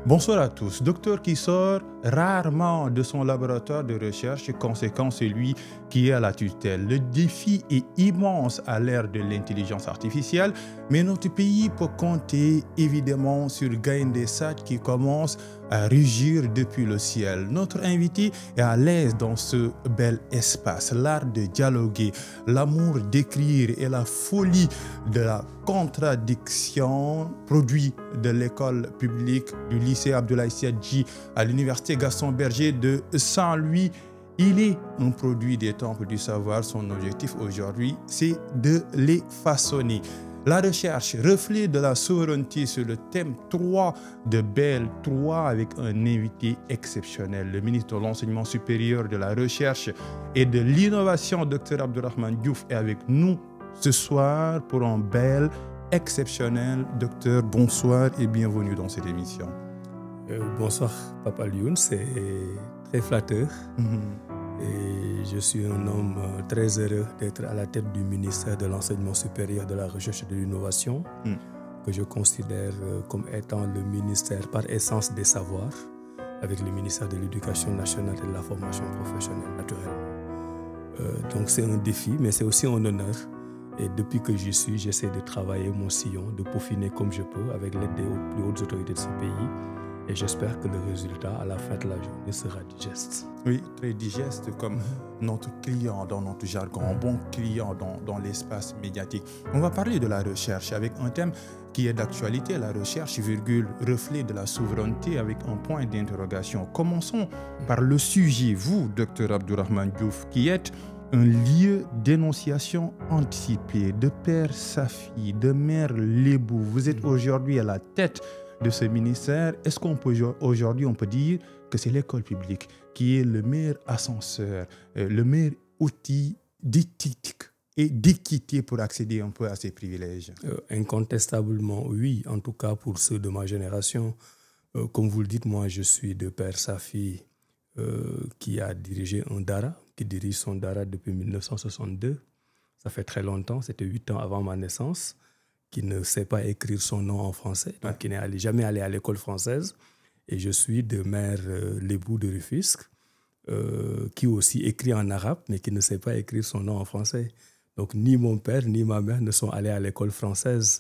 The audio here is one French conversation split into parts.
Bonsoir à tous. Docteur qui sort rarement de son laboratoire de recherche, conséquent celui qui est à la tutelle. Le défi est immense à l'ère de l'intelligence artificielle, mais notre pays peut compter évidemment sur Gaïndé Sadji qui commence à rugir depuis le ciel. Notre invité est à l'aise dans ce bel espace, l'art de dialoguer, l'amour d'écrire et la folie de la contradiction, produit de l'école publique du lycée Abdoulaye Sadji à l'université Gaston Berger de Saint-Louis. Il est un produit des temples du savoir. Son objectif aujourd'hui, c'est de les façonner. La recherche, reflet de la souveraineté sur le thème 3 de BEL 3 avec un invité exceptionnel, le ministre de l'Enseignement supérieur, de la Recherche et de l'Innovation, Dr Abdourahmane Diouf, est avec nous ce soir pour un BEL exceptionnel. Docteur, bonsoir et bienvenue dans cette émission. Bonsoir Papa Lioun, c'est très flatteur. Et je suis un homme très heureux d'être à la tête du ministère de l'Enseignement supérieur, de la Recherche et de l'Innovation, que je considère comme étant le ministère par essence des savoirs, avec le ministère de l'Éducation nationale et de la formation professionnelle naturellement. Donc c'est un défi, mais c'est aussi un honneur. Et depuis que j'y suis, j'essaie de travailler mon sillon, de peaufiner comme je peux avec l'aide des plus hautes autorités de ce pays. Et j'espère que le résultat, à la fin de la journée, sera digeste. Oui, très digeste, comme notre client dans notre jargon, un bon client dans l'espace médiatique. On va parler de la recherche avec un thème qui est d'actualité, la recherche, reflet de la souveraineté avec un point d'interrogation. Commençons par le sujet, vous, Dr Abdourahmane Diouf, qui êtes un lieu d'énonciation anticipée de Père Safi, de Mère Lebou. Vous êtes aujourd'hui à la tête de ce ministère. Est-ce qu'on peut aujourd'hui on peut dire que c'est l'école publique qui est le meilleur ascenseur, le meilleur outil d'éthique et d'équité pour accéder un peu à ces privilèges? Incontestablement, oui, en tout cas pour ceux de ma génération. Comme vous le dites, moi je suis de Père Safi qui a dirigé un Dara, qui dirige son Dara depuis 1962. Ça fait très longtemps, c'était 8 ans avant ma naissance, qui ne sait pas écrire son nom en français, donc qui n'est jamais allé à l'école française. Et je suis de Mère Lebou de Rufisque, qui aussi écrit en arabe, mais qui ne sait pas écrire son nom en français. Donc ni mon père ni ma mère ne sont allés à l'école française.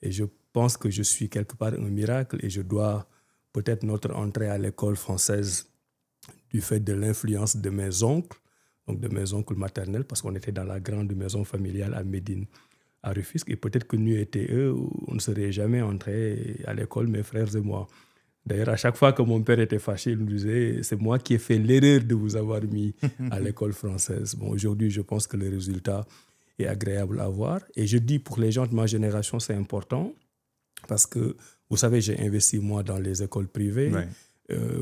Et je pense que je suis quelque part un miracle et je dois peut-être notre entrée à l'école française du fait de l'influence de mes oncles, donc de mes oncles maternels, parce qu'on était dans la grande maison familiale à Médine, à Rufisque, et peut-être que nous étions eux, on ne serait jamais entrés à l'école, mes frères et moi. D'ailleurs, à chaque fois que mon père était fâché, il nous disait « c'est moi qui ai fait l'erreur de vous avoir mis à l'école française ». Bon, aujourd'hui, je pense que le résultat est agréable à voir. Et je dis pour les gens de ma génération, c'est important, parce que, vous savez, j'ai investi moi dans les écoles privées,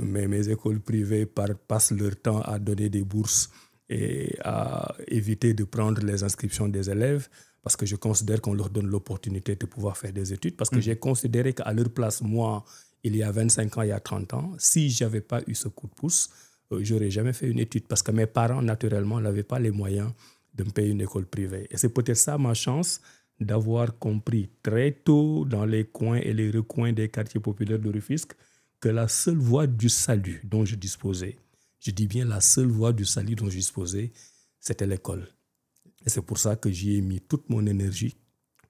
mais mes écoles privées passent leur temps à donner des bourses et à éviter de prendre les inscriptions des élèves, parce que je considère qu'on leur donne l'opportunité de pouvoir faire des études, parce que j'ai considéré qu'à leur place, moi, il y a 25 ans, il y a 30 ans, si je n'avais pas eu ce coup de pouce, je n'aurais jamais fait une étude, parce que mes parents, naturellement, n'avaient pas les moyens de me payer une école privée. Et c'est peut-être ça ma chance d'avoir compris très tôt dans les coins et les recoins des quartiers populaires de Rufisque que la seule voie du salut dont je disposais, je dis bien la seule voie du salut dont je disposais, c'était l'école. Et c'est pour ça que j'y ai mis toute mon énergie,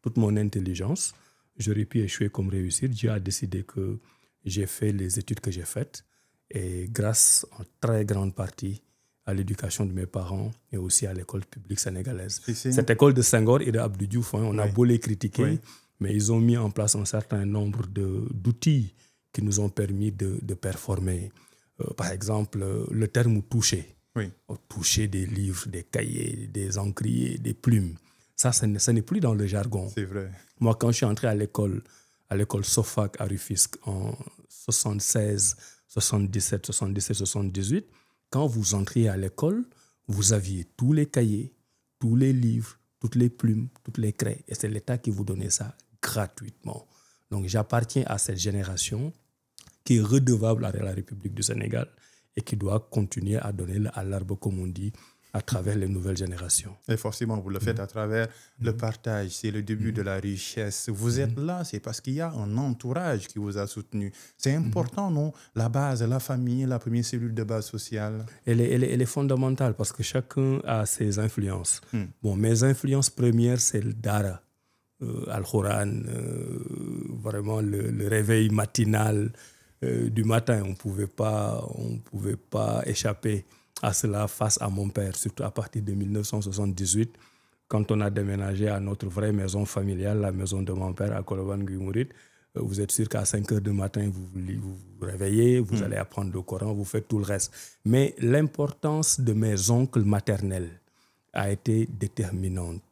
toute mon intelligence. J'aurais pu échouer comme réussir. Dieu a décidé que j'ai fait les études que j'ai faites. Et grâce en très grande partie à l'éducation de mes parents et aussi à l'école publique sénégalaise. Cette école de Senghor et de Abdou Diouf, on a beau les critiquer, mais ils ont mis en place un certain nombre d'outils qui nous ont permis de performer. Par exemple, le terme toucher. Toucher des livres, des cahiers, des encriers, des plumes. Ça, ce n'est plus dans le jargon. C'est vrai. Moi, quand je suis entré à l'école Sofac à Rufisque en 76, 77, 78, quand vous entriez à l'école, vous aviez tous les cahiers, tous les livres, toutes les plumes, toutes les craies. Et c'est l'État qui vous donnait ça gratuitement. Donc, j'appartiens à cette génération qui est redevable à la République du Sénégal et qui doit continuer à donner à l'arbre, comme on dit, à travers les nouvelles générations. Et forcément, vous le faites à travers le partage. C'est le début de la richesse. Vous êtes là, c'est parce qu'il y a un entourage qui vous a soutenu. C'est important, non? La base, la famille, la première cellule de base sociale. Elle est fondamentale parce que chacun a ses influences. Bon, mes influences premières, c'est le Dara, Al-Quran, vraiment le réveil matinal du matin. On pouvait pas échapper à cela face à mon père, surtout à partir de 1978, quand on a déménagé à notre vraie maison familiale, la maison de mon père à Colobane Guy Mouride. Vous êtes sûr qu'à 5 heures du matin, vous vous réveillez, vous allez apprendre le Coran, vous faites tout le reste. Mais l'importance de mes oncles maternels a été déterminante.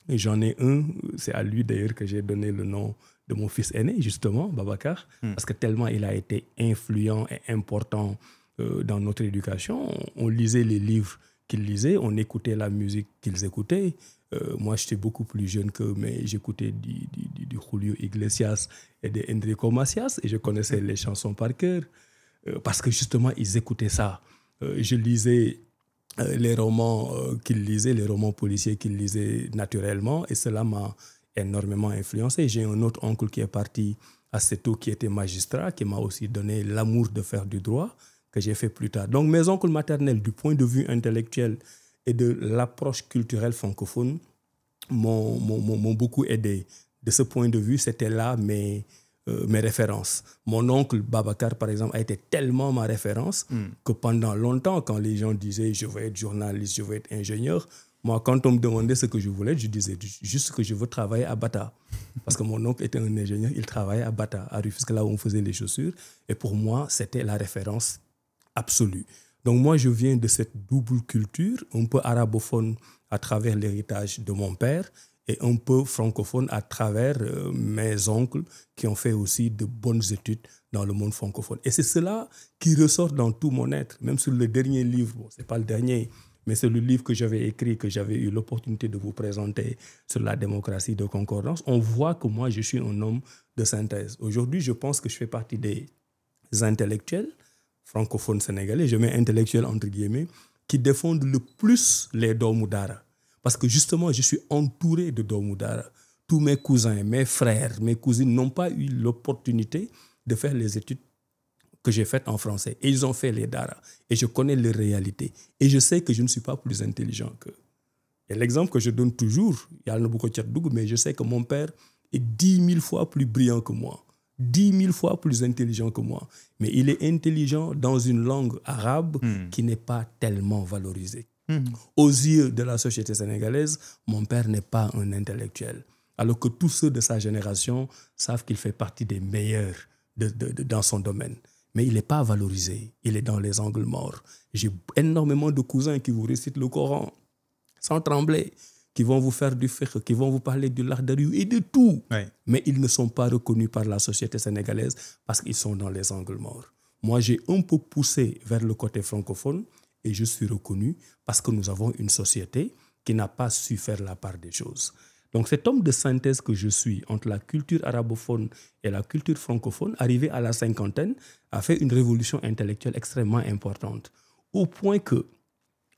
Et j'en ai un, c'est à lui d'ailleurs que j'ai donné le nom de mon fils aîné, justement, Babacar, parce que tellement il a été influent et important dans notre éducation. On lisait les livres qu'ils lisaient, on écoutait la musique qu'ils écoutaient. Moi, j'étais beaucoup plus jeune qu'eux, mais j'écoutais du Julio Iglesias et de Enrico Macias, et je connaissais les chansons par cœur, parce que justement, ils écoutaient ça. Je lisais les romans qu'ils lisaient, les romans policiers qu'ils lisaient naturellement, et cela m'a énormément influencé. J'ai un autre oncle qui est parti assez tôt, qui était magistrat, qui m'a aussi donné l'amour de faire du droit, que j'ai fait plus tard. Donc mes oncles maternels, du point de vue intellectuel et de l'approche culturelle francophone, m'ont beaucoup aidé. De ce point de vue, c'était là mes références. Mon oncle Babacar, par exemple, a été tellement ma référence que pendant longtemps, quand les gens disaient « je veux être journaliste, je veux être ingénieur », moi, quand on me demandait ce que je voulais, je disais juste que je veux travailler à Bata. Parce que mon oncle était un ingénieur, il travaillait à Bata, à Rufisque, là où on faisait les chaussures. Et pour moi, c'était la référence absolue. Donc moi, je viens de cette double culture, un peu arabophone à travers l'héritage de mon père et un peu francophone à travers mes oncles qui ont fait aussi de bonnes études dans le monde francophone. Et c'est cela qui ressort dans tout mon être. Même sur le dernier livre, bon, ce n'est pas le dernier, mais c'est le livre que j'avais écrit, que j'avais eu l'opportunité de vous présenter sur la démocratie de concordance. On voit que moi, je suis un homme de synthèse. Aujourd'hui, je pense que je fais partie des intellectuels francophones sénégalais, je mets intellectuels entre guillemets, qui défendent le plus les Domou Dara. Parce que justement, je suis entouré de Domou Dara. Tous mes cousins, mes frères, mes cousines n'ont pas eu l'opportunité de faire les études que j'ai faites en français. Et ils ont fait les Dara. Et je connais les réalités. Et je sais que je ne suis pas plus intelligent qu'eux. Et l'exemple que je donne toujours, il y a beaucoup de Dougou, mais je sais que mon père est 10 000 fois plus brillant que moi. 10 000 fois plus intelligent que moi. Mais il est intelligent dans une langue arabe qui n'est pas tellement valorisée. Aux yeux de la société sénégalaise, mon père n'est pas un intellectuel. Alors que tous ceux de sa génération savent qu'il fait partie des meilleurs dans son domaine. Mais il n'est pas valorisé. Il est dans les angles morts. J'ai énormément de cousins qui vous récitent le Coran sans trembler, qui vont vous faire du fiqh, qui vont vous parler du lardariou et de tout. Oui. Mais ils ne sont pas reconnus par la société sénégalaise parce qu'ils sont dans les angles morts. Moi, j'ai un peu poussé vers le côté francophone et je suis reconnu parce que nous avons une société qui n'a pas su faire la part des choses. Donc cet homme de synthèse que je suis entre la culture arabophone et la culture francophone, arrivé à la cinquantaine, a fait une révolution intellectuelle extrêmement importante. Au point que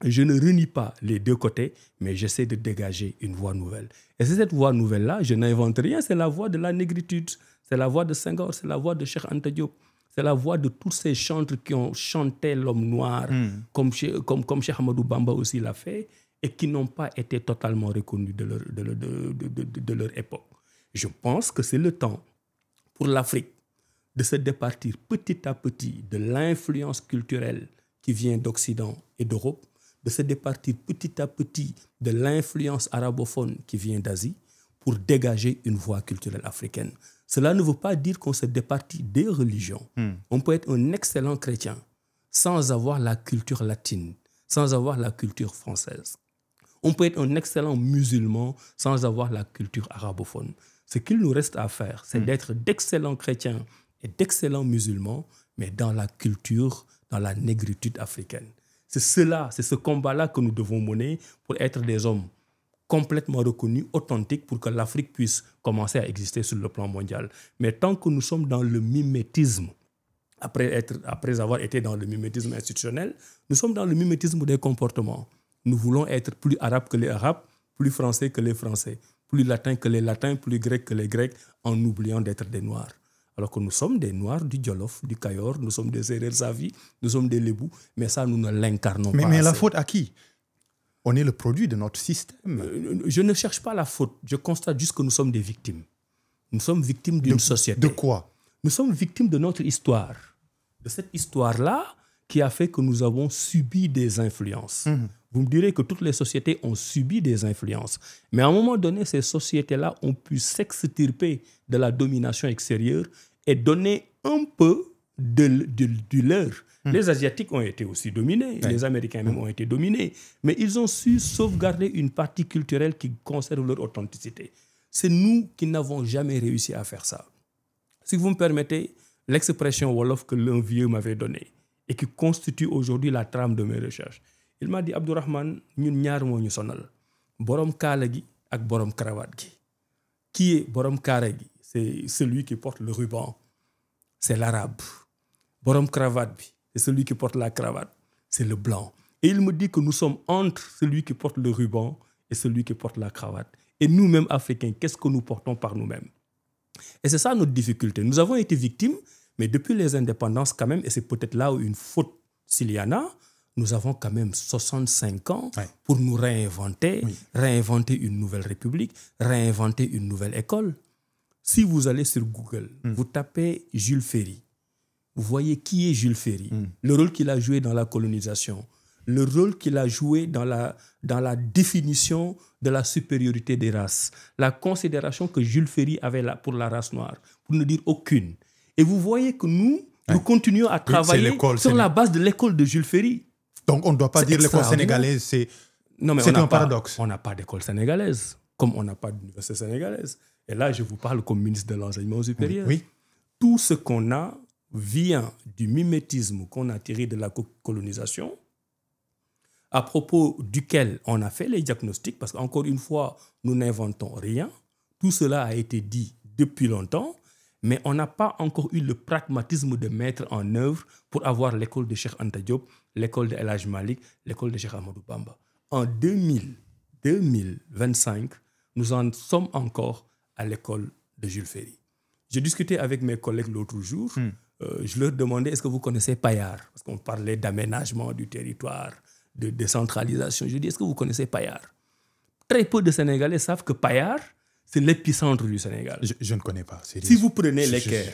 je ne renie pas les deux côtés, mais j'essaie de dégager une voie nouvelle. Et c'est cette voie nouvelle-là, je n'invente rien, c'est la voie de la négritude, c'est la voie de Senghor, c'est la voie de Cheikh Anta Diop, c'est la voie de tous ces chantres qui ont chanté l'homme noir, comme Cheikh Ahmadou Bamba aussi l'a fait, et qui n'ont pas été totalement reconnus de leur époque. Je pense que c'est le temps pour l'Afrique de se départir petit à petit de l'influence culturelle qui vient d'Occident et d'Europe, de se départir petit à petit de l'influence arabophone qui vient d'Asie pour dégager une voie culturelle africaine. Cela ne veut pas dire qu'on se départit des religions. On peut être un excellent chrétien sans avoir la culture latine, sans avoir la culture française. On peut être un excellent musulman sans avoir la culture arabophone. Ce qu'il nous reste à faire, c'est d'être d'excellents chrétiens et d'excellents musulmans, mais dans la culture, dans la négritude africaine. C'est cela, c'est ce combat-là que nous devons mener pour être des hommes complètement reconnus, authentiques, pour que l'Afrique puisse commencer à exister sur le plan mondial. Mais tant que nous sommes dans le mimétisme, après avoir été dans le mimétisme institutionnel, nous sommes dans le mimétisme des comportements. nous voulons être plus arabes que les arabes, plus français que les français, plus latins que les latins, plus grecs que les grecs, en oubliant d'être des noirs. Alors que nous sommes des noirs du Djolof, du Kayor, nous sommes des Serer Savi, nous sommes des Lébou, mais ça, nous ne l'incarnons pas. Mais la faute à qui? On est le produit de notre système. Je ne cherche pas la faute, je constate juste que nous sommes des victimes. Nous sommes victimes d'une société. De quoi? Nous sommes victimes de notre histoire. De cette histoire-là qui a fait que nous avons subi des influences. Vous me direz que toutes les sociétés ont subi des influences. Mais à un moment donné, ces sociétés-là ont pu s'extirper de la domination extérieure et donner un peu du leur. Les Asiatiques ont été aussi dominés, les Américains même ont été dominés, mais ils ont su sauvegarder une partie culturelle qui conserve leur authenticité. C'est nous qui n'avons jamais réussi à faire ça. Si vous me permettez, l'expression Wolof que l'un vieux m'avait donnée et qui constitue aujourd'hui la trame de mes recherches, il m'a dit, Abdourahmane, ñun ñaar moo ñu sonal borom kaala gi ak borom cravate gi. Qui est borom kaala gi? C'est celui qui porte le ruban, c'est l'arabe. Borom cravate bi, c'est celui qui porte la cravate, c'est le blanc. Et il me dit que nous sommes entre celui qui porte le ruban et celui qui porte la cravate. Et nous-mêmes, Africains, qu'est-ce que nous portons par nous-mêmes? Et c'est ça notre difficulté. Nous avons été victimes, mais depuis les indépendances quand même, et c'est peut-être là où une faute s'il y en a, nous avons quand même 65 ans pour nous réinventer, réinventer une nouvelle république, réinventer une nouvelle école. Si vous allez sur Google, vous tapez Jules Ferry, vous voyez qui est Jules Ferry, le rôle qu'il a joué dans la colonisation, le rôle qu'il a joué dans la définition de la supériorité des races, la considération que Jules Ferry avait pour la race noire, pour ne dire aucune. Et vous voyez que nous continuons à travailler sur la base de l'école de Jules Ferry. Donc on ne doit pas dire l'école sénégalaise, c'est un paradoxe. On n'a pas d'école sénégalaise, comme on n'a pas d'université sénégalaise. Et là, je vous parle comme ministre de l'Enseignement supérieur. Oui. Tout ce qu'on a vient du mimétisme qu'on a tiré de la colonisation, à propos duquel on a fait les diagnostics, parce qu'encore une fois, nous n'inventons rien. Tout cela a été dit depuis longtemps, mais on n'a pas encore eu le pragmatisme de mettre en œuvre pour avoir l'école de Cheikh Anta Diop, l'école de El Hadj Malick, l'école de Cheikh Ahmadou Bamba. En 2025, nous en sommes encore à l'école de Jules Ferry. J'ai discuté avec mes collègues l'autre jour. Je leur demandais, est-ce que vous connaissez Payar? Parce qu'on parlait d'aménagement du territoire, de décentralisation. Je dis, est-ce que vous connaissez Payar? Très peu de Sénégalais savent que Payar, c'est l'épicentre du Sénégal. Je ne connais pas. Si vous prenez l'Eker,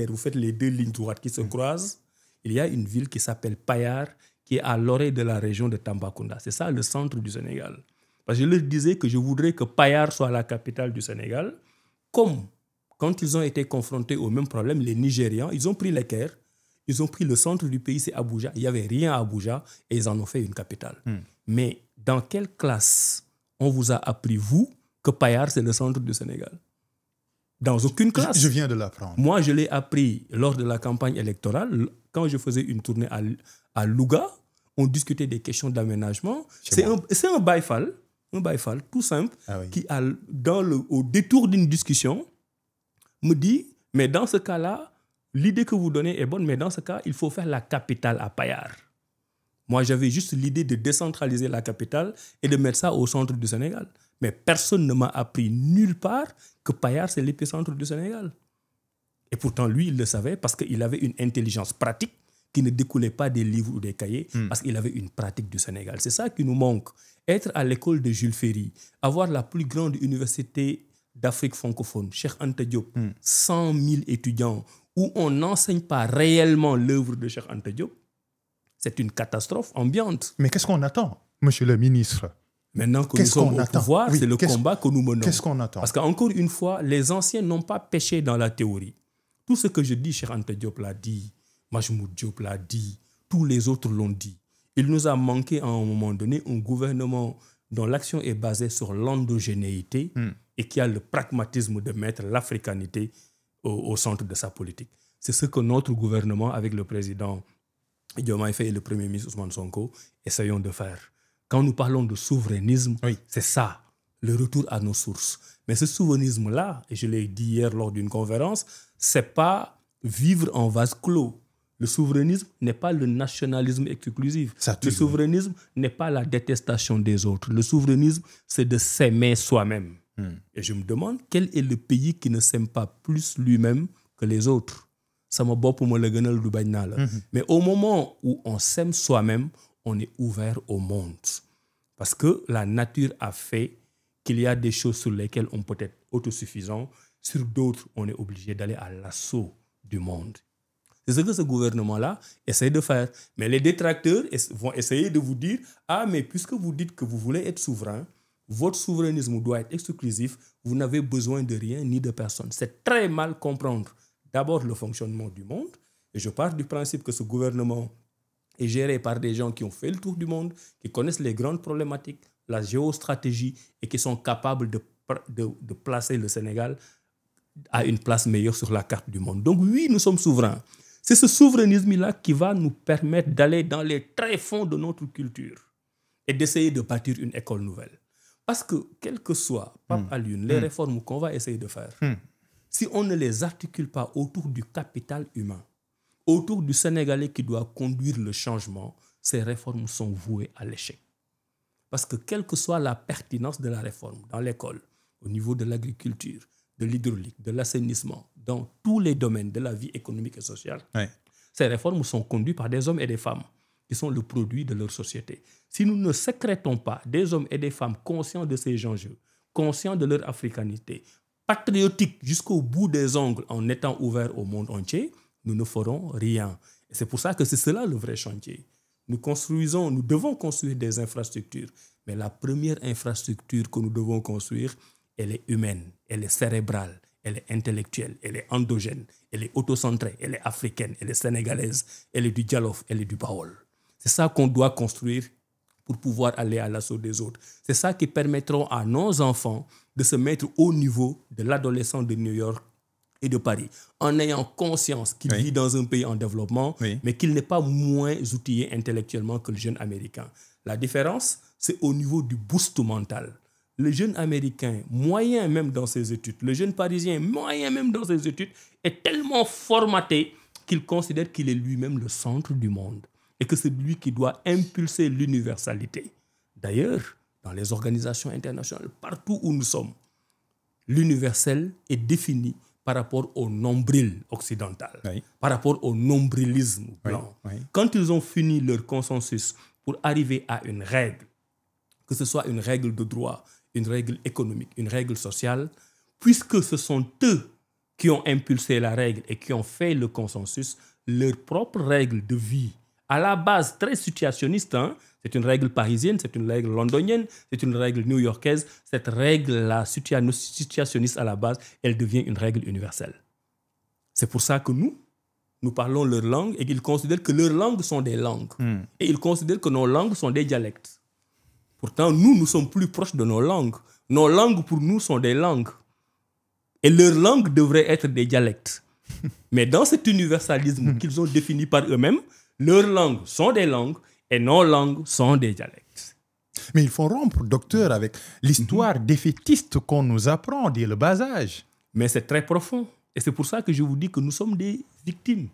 vous faites les deux lignes droites qui se croisent, il y a une ville qui s'appelle Payar, qui est à l'oreille de la région de Tambacounda. C'est ça le centre du Sénégal. Parce que je leur disais que je voudrais que Payar soit la capitale du Sénégal, comme quand ils ont été confrontés au même problème, les Nigérians, ils ont pris l'Eker, ils ont pris le centre du pays, c'est Abuja. Il n'y avait rien à Abuja et ils en ont fait une capitale. Mais dans quelle classe on vous a appris, vous, que Payar, c'est le centre du Sénégal? Dans aucune classe. Je viens de l'apprendre. Moi, je l'ai appris lors de la campagne électorale. Quand je faisais une tournée à Louga, on discutait des questions d'aménagement. C'est un baïfal, tout simple, qui, au détour d'une discussion, me dit, mais dans ce cas-là, l'idée que vous donnez est bonne, mais dans ce cas, il faut faire la capitale à Payar. Moi, j'avais juste l'idée de décentraliser la capitale et de mettre ça au centre du Sénégal. Mais personne ne m'a appris nulle part que Payar, c'est l'épicentre du Sénégal. Et pourtant, lui, il le savait parce qu'il avait une intelligence pratique qui ne découlait pas des livres ou des cahiers, parce qu'il avait une pratique du Sénégal. C'est ça qui nous manque. Être à l'école de Jules Ferry, avoir la plus grande université d'Afrique francophone, Cheikh Anta Diop, 100 000 étudiants, où on n'enseigne pas réellement l'œuvre de Cheikh Anta Diop, c'est une catastrophe ambiante. Mais qu'est-ce qu'on attend, monsieur le ministre? Maintenant que nous sommes au pouvoir, c'est le combat que nous menons. Qu'est-ce qu'on attend? Parce qu'encore une fois, les anciens n'ont pas péché dans la théorie. Tout ce que je dis, Cheikh Anta Diop l'a dit, Majmoud Diop l'a dit, tous les autres l'ont dit. Il nous a manqué à un moment donné un gouvernement dont l'action est basée sur l'endogénéité et qui a le pragmatisme de mettre l'africanité au centre de sa politique. C'est ce que notre gouvernement, avec le président Diomaye Faye et le premier ministre Ousmane Sonko, essayons de faire. Quand nous parlons de souverainisme, c'est ça, le retour à nos sources. Mais ce souverainisme-là, et je l'ai dit hier lors d'une conférence, c'est pas vivre en vase clos. Le souverainisme n'est pas le nationalisme exclusif. Le souverainisme n'est pas la détestation des autres. Le souverainisme, c'est de s'aimer soi-même. Et je me demande quel est le pays qui ne s'aime pas plus lui-même que les autres. Mais au moment où on s'aime soi-même, on est ouvert au monde. Parce que la nature a fait qu'il y a des choses sur lesquelles on peut être autosuffisant. Sur d'autres, on est obligé d'aller à l'assaut du monde. C'est ce que ce gouvernement-là essaie de faire. Mais les détracteurs vont essayer de vous dire « Ah, mais puisque vous dites que vous voulez être souverain, votre souverainisme doit être exclusif, vous n'avez besoin de rien ni de personne. » C'est très mal comprendre d'abord le fonctionnement du monde. Et je pars du principe que ce gouvernement est géré par des gens qui ont fait le tour du monde, qui connaissent les grandes problématiques, la géostratégie et qui sont capables de placer le Sénégal à une place meilleure sur la carte du monde. Donc oui, nous sommes souverains. C'est ce souverainisme-là qui va nous permettre d'aller dans les tréfonds de notre culture et d'essayer de bâtir une école nouvelle. Parce que, quel que soit, Pape Alioune, les réformes qu'on va essayer de faire, si on ne les articule pas autour du capital humain, autour du Sénégalais qui doit conduire le changement, ces réformes sont vouées à l'échec. Parce que quelle que soit la pertinence de la réforme dans l'école, au niveau de l'agriculture, de l'hydraulique, de l'assainissement, dans tous les domaines de la vie économique et sociale, ces réformes sont conduites par des hommes et des femmes qui sont le produit de leur société. Si nous ne sécrétons pas des hommes et des femmes conscients de ces enjeux, conscients de leur africanité, patriotiques jusqu'au bout des ongles en étant ouverts au monde entier, nous ne ferons rien. Et c'est pour ça que c'est cela le vrai chantier. Nous devons construire des infrastructures, mais la première infrastructure que nous devons construire, elle est humaine, elle est cérébrale, elle est intellectuelle, elle est endogène, elle est autocentrée, elle est africaine, elle est sénégalaise, elle est du Djalof, elle est du Baol. C'est ça qu'on doit construire pour pouvoir aller à l'assaut des autres. C'est ça qui permettra à nos enfants de se mettre au niveau de l'adolescent de New York et de Paris, en ayant conscience qu'il vit dans un pays en développement, mais qu'il n'est pas moins outillé intellectuellement que le jeune américain. La différence, c'est au niveau du boost mental. Le jeune américain, moyen même dans ses études, le jeune parisien, moyen même dans ses études, est tellement formaté qu'il considère qu'il est lui-même le centre du monde et que c'est lui qui doit impulser l'universalité. D'ailleurs, dans les organisations internationales, partout où nous sommes, l'universel est défini par rapport au nombril occidental, par rapport au nombrilisme blanc. Quand ils ont fini leur consensus pour arriver à une règle, que ce soit une règle de droit, une règle économique, une règle sociale, puisque ce sont eux qui ont impulsé la règle et qui ont fait le consensus, leur propre règle de vie, à la base très situationniste, c'est une règle parisienne, c'est une règle londonienne, c'est une règle new-yorkaise. Cette règle-là, situationniste à la base, elle devient une règle universelle. C'est pour ça que nous parlons leur langue et qu'ils considèrent que leurs langues sont des langues. Et ils considèrent que nos langues sont des dialectes. Pourtant, nous sommes plus proches de nos langues. Nos langues, pour nous, sont des langues. Et leurs langues devraient être des dialectes. Mais dans cet universalisme qu'ils ont défini par eux-mêmes, leurs langues sont des langues et nos langues sont des dialectes. Mais il faut rompre, docteur, avec l'histoire défaitiste qu'on nous apprend dès le bas âge. Mais c'est très profond. Et c'est pour ça que je vous dis que nous sommes des victimes.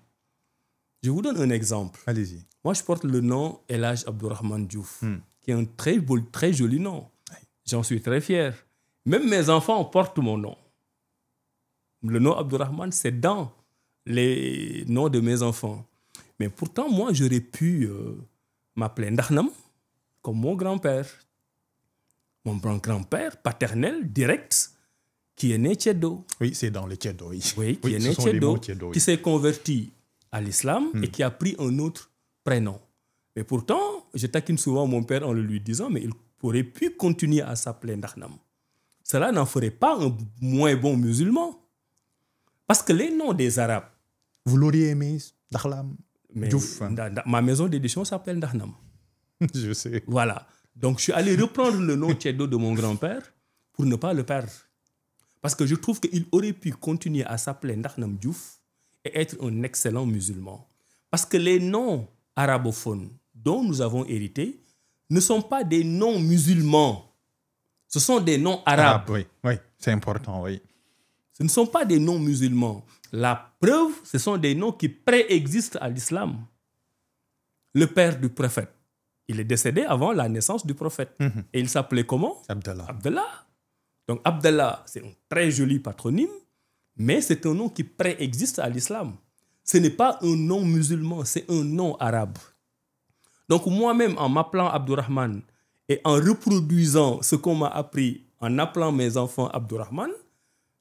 Je vous donne un exemple. Allez-y. Moi, je porte le nom El Hadj Abdourahmane Diouf, qui est un très joli nom. J'en suis très fier. Même mes enfants portent mon nom. Le nom Abdourahmane, c'est dans les noms de mes enfants. Mais pourtant, moi, j'aurais pu m'appeler Ndahnam, comme mon grand-père. Mon grand-père paternel, direct, qui est né Tchédo. Oui, c'est dans le Tchédo, oui. Oui, qui est né Tchédo, qui s'est converti à l'islam et qui a pris un autre prénom. Mais pourtant, je taquine souvent mon père en le lui disant, mais il aurait pu continuer à s'appeler Ndahnam. Cela n'en ferait pas un moins bon musulman. Parce que les noms des Arabes... Vous l'auriez aimé, Ndahnam? Ma maison d'édition s'appelle Ndahnam. Je sais. Voilà. Donc, je suis allé reprendre le nom Tchédo de mon grand-père pour ne pas le perdre. Parce que je trouve qu'il aurait pu continuer à s'appeler Ndahnam Diouf et être un excellent musulman. Parce que les noms arabophones dont nous avons hérité ne sont pas des noms musulmans. Ce sont des noms arabes. Oui, c'est important, oui. Ce ne sont pas des noms musulmans. La preuve, ce sont des noms qui préexistent à l'islam. Le père du prophète, il est décédé avant la naissance du prophète. Et il s'appelait comment? Abdallah. Abdallah. Donc Abdallah, c'est un très joli patronyme, mais c'est un nom qui préexiste à l'islam. Ce n'est pas un nom musulman, c'est un nom arabe. Donc moi-même, en m'appelant Abdurrahman et en reproduisant ce qu'on m'a appris en appelant mes enfants Abdurrahman,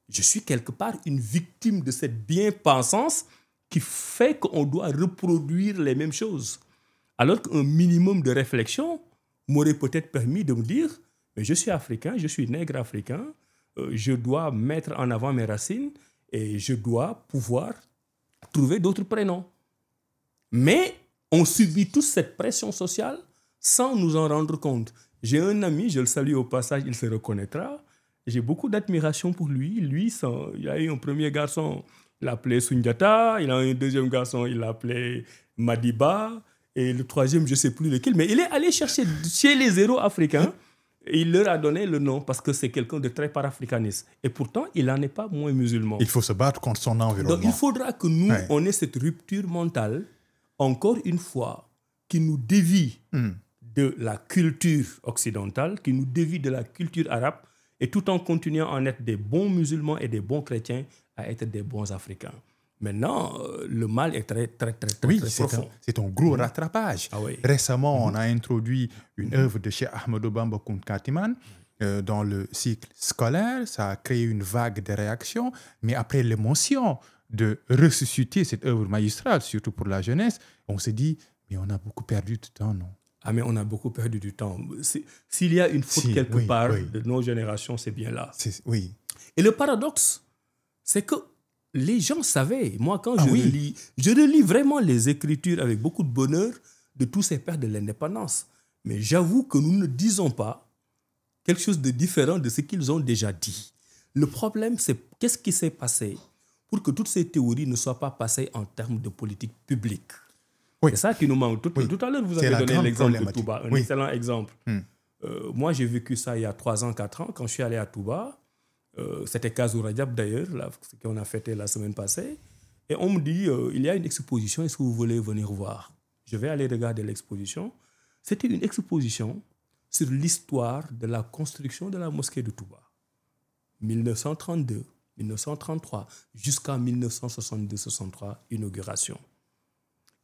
je suis quelque part une victime de cette bien-pensance qui fait qu'on doit reproduire les mêmes choses. Alors qu'un minimum de réflexion m'aurait peut-être permis de me dire « mais je suis africain, je suis nègre africain, je dois mettre en avant mes racines et je dois pouvoir trouver d'autres prénoms. » Mais on subit tous cette pression sociale sans nous en rendre compte. J'ai un ami, je le salue au passage, il se reconnaîtra. J'ai beaucoup d'admiration pour lui. Lui, il a eu un premier garçon, il l'appelait Sundiata. Il a eu un deuxième garçon, il l'appelait Madiba. Et le troisième, je ne sais plus lequel. Mais il est allé chercher chez les héros africains et il leur a donné le nom parce que c'est quelqu'un de très panafricaniste. Et pourtant, il n'en est pas moins musulman. Il faut se battre contre son environnement. Donc, il faudra que nous, on ait cette rupture mentale, encore une fois, qui nous dévie de la culture occidentale, qui nous dévie de la culture arabe, et tout en continuant à en être des bons musulmans et des bons chrétiens, à être des bons Africains. Maintenant, le mal est très profond. C'est un gros rattrapage. Ah oui. Récemment, on a introduit une œuvre de Cheikh Ahmadou Bamba Kounta Katiman dans le cycle scolaire. Ça a créé une vague de réactions. Mais après l'émotion de ressusciter cette œuvre magistrale, surtout pour la jeunesse, on s'est dit, mais on a beaucoup perdu de temps, non? Ah, mais on a beaucoup perdu du temps. S'il y a une faute quelque part de nos générations, c'est bien là. Oui. Et le paradoxe, c'est que les gens savaient. Moi, quand je relis vraiment les écritures avec beaucoup de bonheur de tous ces pères de l'indépendance. Mais j'avoue que nous ne disons pas quelque chose de différent de ce qu'ils ont déjà dit. Le problème, c'est qu'est-ce qui s'est passé pour que toutes ces théories ne soient pas passées en termes de politique publique. Oui. C'est ça qui nous manque. Tout à l'heure, vous avez donné l'exemple de Touba, un excellent exemple. Moi, j'ai vécu ça il y a 3 ans, 4 ans, quand je suis allé à Touba. C'était Kazou Rajab d'ailleurs, ce qu'on a fêté la semaine passée. Et on me dit, il y a une exposition, est-ce que vous voulez venir voir? Je vais aller regarder l'exposition. C'était une exposition sur l'histoire de la construction de la mosquée de Touba. 1932, 1933, jusqu'à 1962-63, inauguration.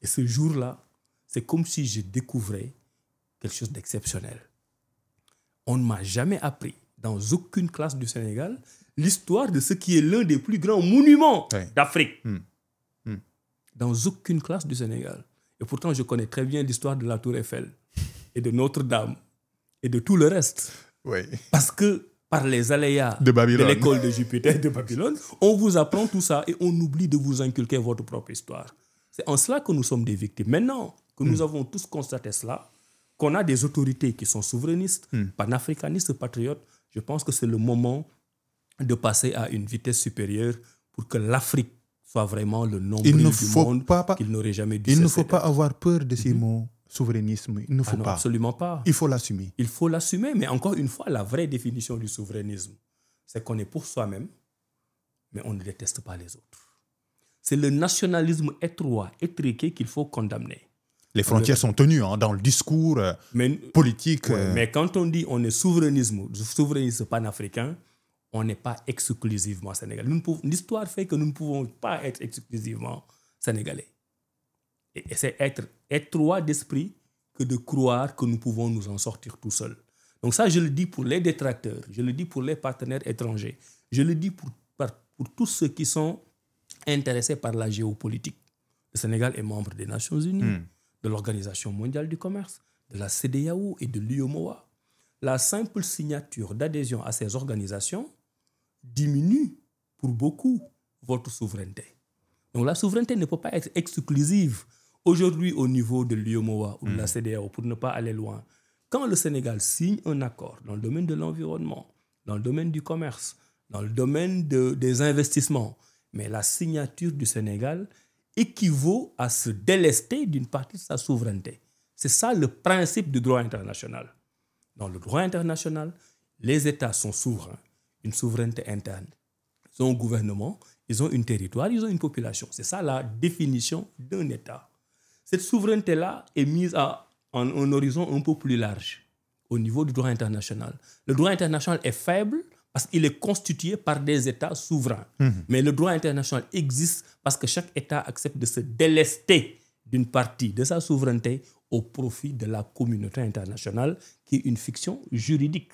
Et ce jour-là, c'est comme si je découvrais quelque chose d'exceptionnel. On ne m'a jamais appris, dans aucune classe du Sénégal, l'histoire de ce qui est l'un des plus grands monuments d'Afrique. Dans aucune classe du Sénégal. Et pourtant, je connais très bien l'histoire de la Tour Eiffel et de Notre-Dame et de tout le reste. Oui. Parce que par les aléas de l'école de Jupiter de Babylone, on vous apprend tout ça et on oublie de vous inculquer votre propre histoire. C'est en cela que nous sommes des victimes. Maintenant que nous avons tous constaté cela, qu'on a des autorités qui sont souverainistes, panafricanistes, patriotes, je pense que c'est le moment de passer à une vitesse supérieure pour que l'Afrique soit vraiment le nombril du monde qu'il n'aurait jamais dû cesser. Il ne faut pas avoir peur de ces mots souverainisme. Il ne faut pas. Absolument pas. Il faut l'assumer. Il faut l'assumer, mais encore une fois, la vraie définition du souverainisme, c'est qu'on est pour soi-même, mais on ne déteste pas les autres. C'est le nationalisme étroit, étriqué qu'il faut condamner. Les frontières sont tenues dans le discours politique. Mais quand on dit on est souverainiste panafricain, on n'est pas exclusivement sénégalais. L'histoire fait que nous ne pouvons pas être exclusivement sénégalais. Et c'est être étroit d'esprit que de croire que nous pouvons nous en sortir tout seuls. Donc ça, je le dis pour les détracteurs, je le dis pour les partenaires étrangers, je le dis pour tous ceux qui sont intéressés par la géopolitique. Le Sénégal est membre des Nations Unies, de l'Organisation mondiale du commerce, de la CEDEAO et de l'UEMOA. La simple signature d'adhésion à ces organisations diminue pour beaucoup votre souveraineté. Donc la souveraineté ne peut pas être exclusive. Aujourd'hui, au niveau de l'UEMOA ou de la CEDEAO, pour ne pas aller loin, quand le Sénégal signe un accord dans le domaine de l'environnement, dans le domaine du commerce, dans le domaine des investissements, mais la signature du Sénégal équivaut à se délester d'une partie de sa souveraineté. C'est ça le principe du droit international. Dans le droit international, les États sont souverains, une souveraineté interne, ils ont un gouvernement, ils ont un territoire, ils ont une population. C'est ça la définition d'un État. Cette souveraineté-là est mise à un horizon un peu plus large au niveau du droit international. Le droit international est faible parce qu'il est constitué par des États souverains. Mais le droit international existe parce que chaque État accepte de se délester d'une partie de sa souveraineté au profit de la communauté internationale, qui est une fiction juridique.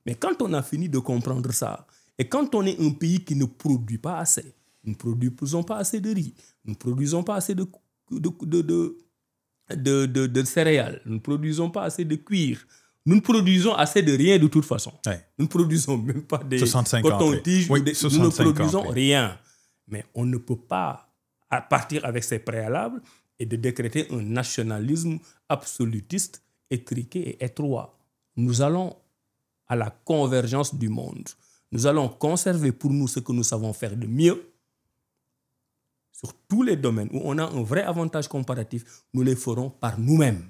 Mais quand on a fini de comprendre ça, et quand on est un pays qui ne produit pas assez, nous ne produisons pas assez de riz, nous ne produisons pas assez de céréales, nous ne produisons pas assez de cuir, nous ne produisons assez de rien de toute façon. Ouais. Nous ne produisons même pas des cotons-tiges, nous ne produisons rien. Mais on ne peut pas partir avec ces préalables et de décréter un nationalisme absolutiste, étriqué et étroit. Nous allons à la convergence du monde. Nous allons conserver pour nous ce que nous savons faire de mieux. Sur tous les domaines où on a un vrai avantage comparatif, nous les ferons par nous-mêmes,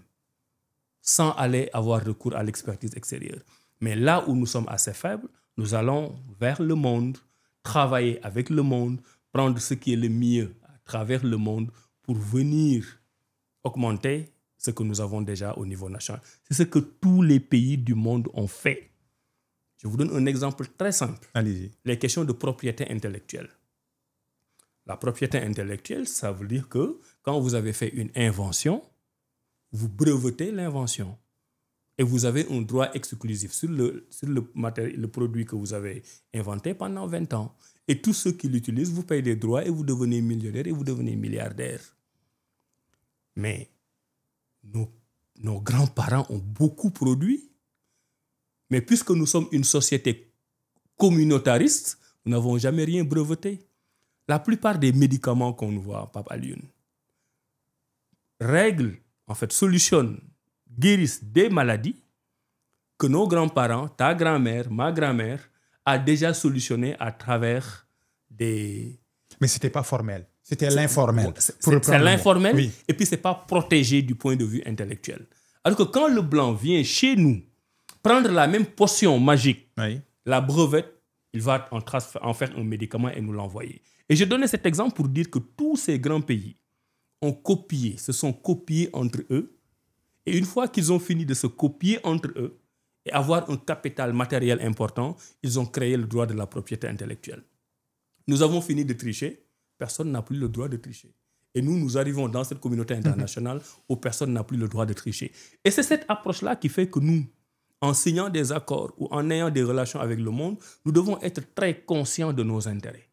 sans aller avoir recours à l'expertise extérieure. Mais là où nous sommes assez faibles, nous allons vers le monde, travailler avec le monde, prendre ce qui est le mieux à travers le monde pour venir augmenter ce que nous avons déjà au niveau national. C'est ce que tous les pays du monde ont fait. Je vous donne un exemple très simple. Allez-y. Les questions de propriété intellectuelle. La propriété intellectuelle, ça veut dire que quand vous avez fait une invention, vous brevetez l'invention. Et vous avez un droit exclusif sur le produit que vous avez inventé pendant 20 ans. Et tous ceux qui l'utilisent, vous payez des droits et vous devenez millionnaire et vous devenez milliardaire. Mais nos grands-parents ont beaucoup produit. Mais puisque nous sommes une société communautariste, nous n'avons jamais rien breveté. La plupart des médicaments qu'on voit, Pape Alioune, solutionnent, guérissent des maladies que nos grands-parents, ta grand-mère, ma grand-mère, a déjà solutionné à travers des... Mais ce n'était pas formel, c'était l'informel. C'est l'informel, oui. Et puis ce n'est pas protégé du point de vue intellectuel. Alors que quand le blanc vient chez nous prendre la même potion magique, oui, la brevette, il va en faire un médicament et nous l'envoyer. Et je donnais cet exemple pour dire que tous ces grands pays se sont copiés entre eux. Et une fois qu'ils ont fini de se copier entre eux et avoir un capital matériel important, ils ont créé le droit de la propriété intellectuelle. Nous avons fini de tricher, personne n'a plus le droit de tricher. Et nous arrivons dans cette communauté internationale où personne n'a plus le droit de tricher. Et c'est cette approche-là qui fait que nous, en signant des accords ou en ayant des relations avec le monde, nous devons être très conscients de nos intérêts.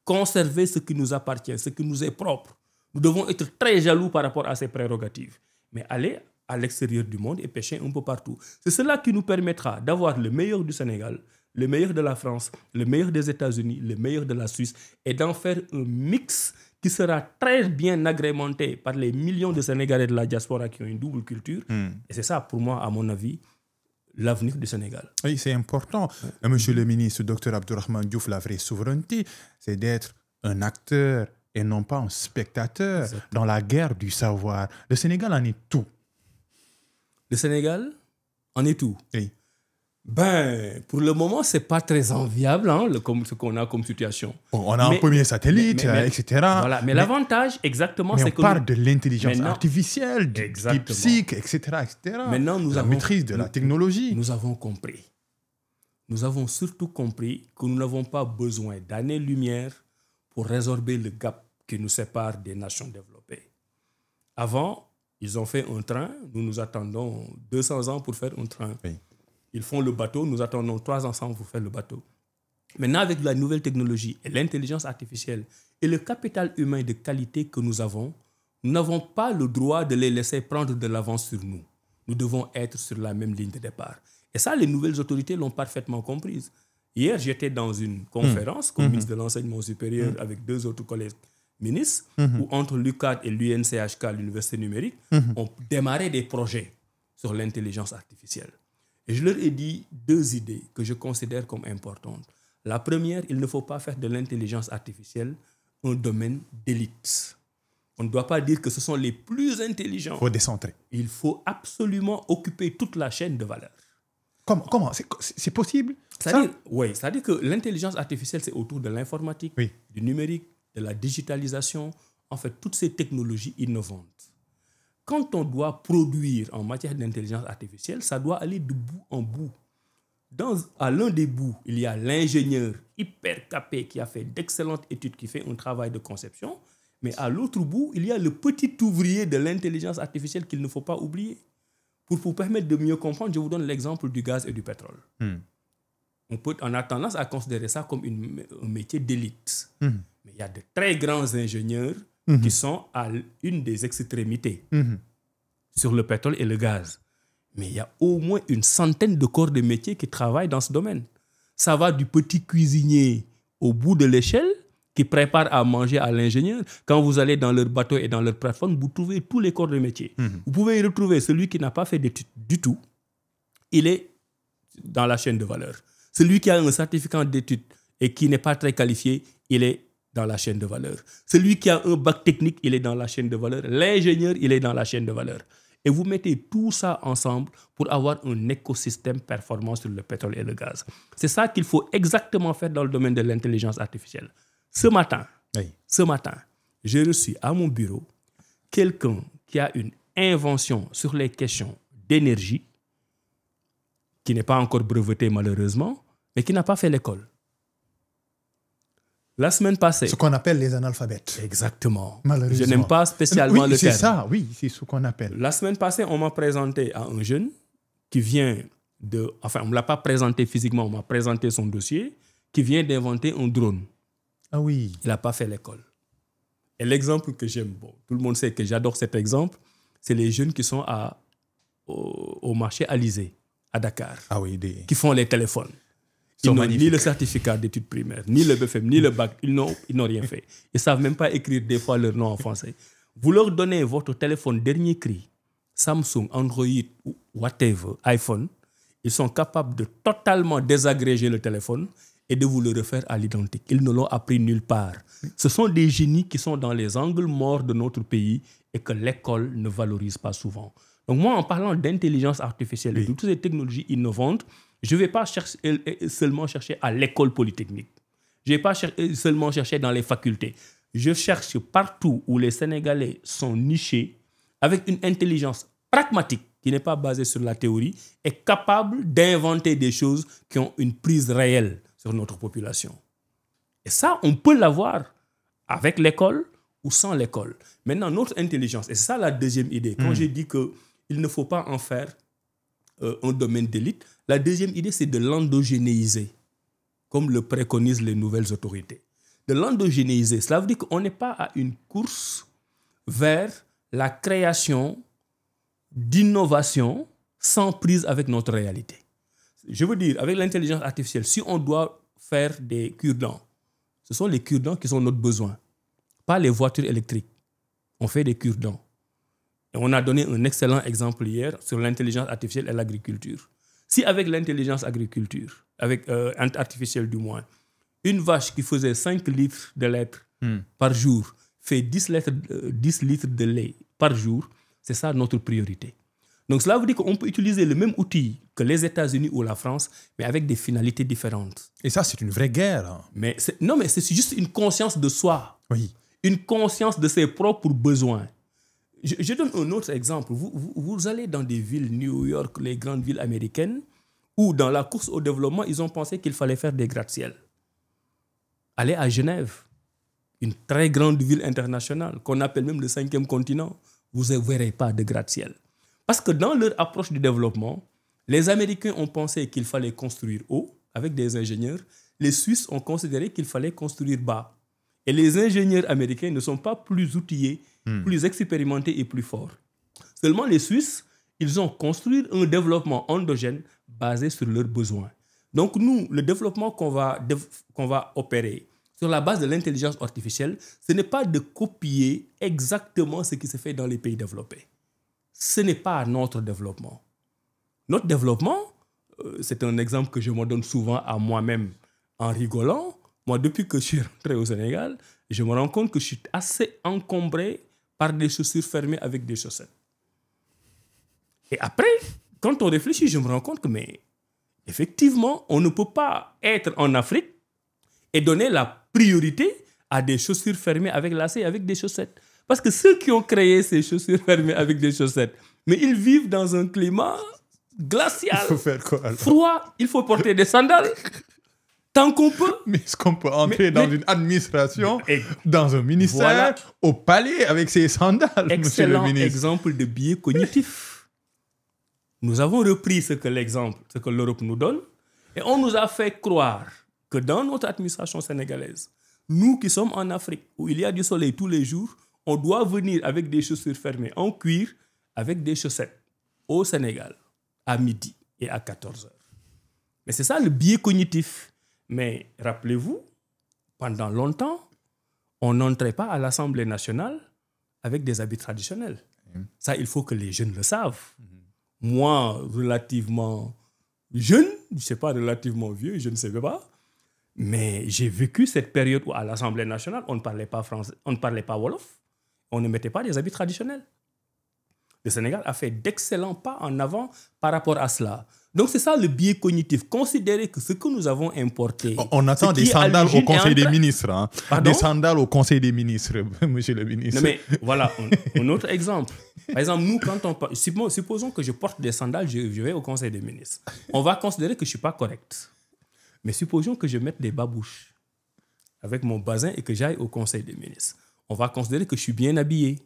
Conserver ce qui nous appartient, ce qui nous est propre. Nous devons être très jaloux par rapport à ces prérogatives. Mais aller à l'extérieur du monde et pêcher un peu partout. C'est cela qui nous permettra d'avoir le meilleur du Sénégal, le meilleur de la France, le meilleur des États-Unis, le meilleur de la Suisse et d'en faire un mix qui sera très bien agrémenté par les millions de Sénégalais de la diaspora qui ont une double culture. Et c'est ça, pour moi, à mon avis, l'avenir du Sénégal. Oui, c'est important. Monsieur le ministre, Dr Abdourahmane Diouf, la vraie souveraineté, c'est d'être un acteur et non pas un spectateur. Exactement. Dans la guerre du savoir. Le Sénégal en est tout. Le Sénégal en est tout. Oui. Ben, pour le moment, ce n'est pas très enviable, ce qu'on a comme situation. Bon, on a un premier satellite, etc. Voilà. Mais l'avantage, exactement, c'est que... on parle de l'intelligence artificielle, du DeepSeek, etc. Maintenant, la maîtrise de la technologie. Nous avons compris. Nous avons surtout compris que nous n'avons pas besoin d'années-lumière pour résorber le gap qui nous sépare des nations développées. Avant, ils ont fait un train, nous attendons 200 ans pour faire un train. Oui. Ils font le bateau, nous attendons 300 ans pour faire le bateau. Maintenant, avec la nouvelle technologie et l'intelligence artificielle et le capital humain de qualité que nous n'avons pas le droit de les laisser prendre de l'avance sur nous. Nous devons être sur la même ligne de départ. Et ça, les nouvelles autorités l'ont parfaitement comprise. Hier, j'étais dans une conférence comme ministre de l'Enseignement supérieur avec 2 autres collègues ministres, où entre l'UCAD et l'UNCHK, l'Université numérique, ont démarré des projets sur l'intelligence artificielle. Et je leur ai dit 2 idées que je considère comme importantes. La première, il ne faut pas faire de l'intelligence artificielle un domaine d'élite. On ne doit pas dire que ce sont les plus intelligents. Il faut décentrer. Il faut absolument occuper toute la chaîne de valeur. Comment c'est possible? C'est-à-dire que l'intelligence artificielle, c'est autour de l'informatique, Oui. du numérique, de la digitalisation, en fait, toutes ces technologies innovantes. Quand on doit produire en matière d'intelligence artificielle, ça doit aller de bout en bout. À l'un des bouts, il y a l'ingénieur hyper capé qui a fait d'excellentes études, qui fait un travail de conception. Mais à l'autre bout, il y a le petit ouvrier de l'intelligence artificielle qu'il ne faut pas oublier. Pour vous permettre de mieux comprendre, je vous donne l'exemple du gaz et du pétrole. On a tendance à considérer ça comme un métier d'élite. Mais il y a de très grands ingénieurs qui sont à une des extrémités sur le pétrole et le gaz. Mais il y a au moins une centaine de corps de métiers qui travaillent dans ce domaine. Ça va du petit cuisinier au bout de l'échelle qui prépare à manger à l'ingénieur. Quand vous allez dans leur bateau et dans leur plateforme, vous trouvez tous les corps de métier. Vous pouvez y retrouver celui qui n'a pas fait d'études du tout. Il est dans la chaîne de valeur. Celui qui a un certificat d'études et qui n'est pas très qualifié, il est dans la chaîne de valeur. Celui qui a un bac technique, il est dans la chaîne de valeur. L'ingénieur, il est dans la chaîne de valeur. Et vous mettez tout ça ensemble pour avoir un écosystème performant sur le pétrole et le gaz. C'est ça qu'il faut exactement faire dans le domaine de l'intelligence artificielle. Ce matin, j'ai reçu à mon bureau quelqu'un qui a une invention sur les questions d'énergie, qui n'est pas encore breveté malheureusement, mais qui n'a pas fait l'école. La semaine passée... Ce qu'on appelle les analphabètes. Exactement. Malheureusement. Je n'aime pas spécialement le terme. C'est ça, oui, c'est ce qu'on appelle. La semaine passée, on m'a présenté à un jeune qui vient de... Enfin, on ne me l'a pas présenté physiquement, on m'a présenté son dossier, qui vient d'inventer un drone. Ah oui. Il n'a pas fait l'école. Et l'exemple que j'aime, tout le monde sait que j'adore cet exemple, c'est les jeunes qui sont au marché Alizé, à Dakar, qui font les téléphones. Ils n'ont ni le certificat d'études primaires, ni le BFM, ni le bac. Ils n'ont rien fait. Ils ne savent même pas écrire des fois leur nom en français. Vous leur donnez votre téléphone dernier cri, Samsung, Android, whatever, iPhone, ils sont capables de totalement désagréger le téléphone et de vous le refaire à l'identique. Ils ne l'ont appris nulle part. Ce sont des génies qui sont dans les angles morts de notre pays et que l'école ne valorise pas souvent. Donc moi, en parlant d'intelligence artificielle et de toutes ces technologies innovantes, je ne vais pas seulement chercher à l'école polytechnique. Je ne vais pas seulement chercher dans les facultés. Je cherche partout où les Sénégalais sont nichés avec une intelligence pragmatique qui n'est pas basée sur la théorie et capable d'inventer des choses qui ont une prise réelle sur notre population. Et ça, on peut l'avoir avec l'école ou sans l'école. Maintenant, notre intelligence, et c'est ça la deuxième idée. Quand j'ai dit qu'il ne faut pas en faire un domaine d'élite, la deuxième idée, c'est de l'endogénéiser, comme le préconisent les nouvelles autorités. De l'endogénéiser, cela veut dire qu'on n'est pas à une course vers la création d'innovation sans prise avec notre réalité. Je veux dire, avec l'intelligence artificielle, si on doit faire des cure-dents, ce sont les cure-dents qui sont notre besoin, pas les voitures électriques. On fait des cure-dents. Et on a donné un excellent exemple hier sur l'intelligence artificielle et l'agriculture. Si avec l'intelligence artificielle du moins, une vache qui faisait 5 litres de lait par jour fait 10 litres de lait par jour, c'est ça notre priorité. Donc cela veut dire qu'on peut utiliser le même outil que les États-Unis ou la France, mais avec des finalités différentes. Et ça, c'est une vraie guerre. Hein. Mais c'est juste une conscience de soi. Oui. Une conscience de ses propres besoins. Je donne un autre exemple. Vous allez dans des villes, New York, les grandes villes américaines, où dans la course au développement, ils ont pensé qu'il fallait faire des gratte-ciel. Allez à Genève, une très grande ville internationale, qu'on appelle même le 5e continent, vous ne verrez pas de gratte-ciel. Parce que dans leur approche du développement, les Américains ont pensé qu'il fallait construire haut, avec des ingénieurs. Les Suisses ont considéré qu'il fallait construire bas. Et les ingénieurs américains ne sont pas plus outillés, plus expérimentés et plus forts. Seulement les Suisses, ils ont construit un développement endogène basé sur leurs besoins. Donc nous, le développement qu'on va opérer sur la base de l'intelligence artificielle, ce n'est pas de copier exactement ce qui se fait dans les pays développés. Ce n'est pas notre développement. Notre développement, c'est un exemple que je me donne souvent à moi-même en rigolant. Moi, depuis que je suis rentré au Sénégal, je me rends compte que je suis assez encombré par des chaussures fermées avec des chaussettes. Et après, quand on réfléchit, je me rends compte que effectivement, on ne peut pas être en Afrique et donner la priorité à des chaussures fermées avec lacets et avec des chaussettes. Parce que ceux qui ont créé ces chaussures fermées avec des chaussettes, mais ils vivent dans un climat glacial, Il faut faire quoi alors? froid. Il faut porter des sandales tant qu'on peut. Mais est-ce qu'on peut entrer dans une administration, dans un ministère, Voilà. au palais avec ses sandales, monsieur le Excellent ministre? exemple de biais cognitif. Nous avons repris ce que l'Europe nous donne, et on nous a fait croire que dans notre administration sénégalaise, nous qui sommes en Afrique, où il y a du soleil tous les jours, on doit venir avec des chaussures fermées en cuir, avec des chaussettes, au Sénégal, à midi et à 14h. Mais c'est ça le biais cognitif. Mais rappelez-vous, pendant longtemps, on n'entrait pas à l'Assemblée nationale avec des habits traditionnels. Ça, il faut que les jeunes le savent. Moi, relativement jeune, je ne sais pas, relativement vieux, je ne sais pas, mais j'ai vécu cette période où à l'Assemblée nationale, on ne parlait pas français, on ne parlait pas wolof, on ne mettait pas des habits traditionnels. Le Sénégal a fait d'excellents pas en avant par rapport à cela. Donc c'est ça le biais cognitif. Considérer que ce que nous avons importé... On attend des sandales au Conseil des ministres. Hein. Des sandales au Conseil des ministres, monsieur le ministre. Non mais voilà, un autre exemple. Par exemple, nous, quand on... Supposons que je porte des sandales, je vais au Conseil des ministres. On va considérer que je ne suis pas correct. Mais supposons que je mette des babouches avec mon bazin et que j'aille au Conseil des ministres. On va considérer que je suis bien habillé.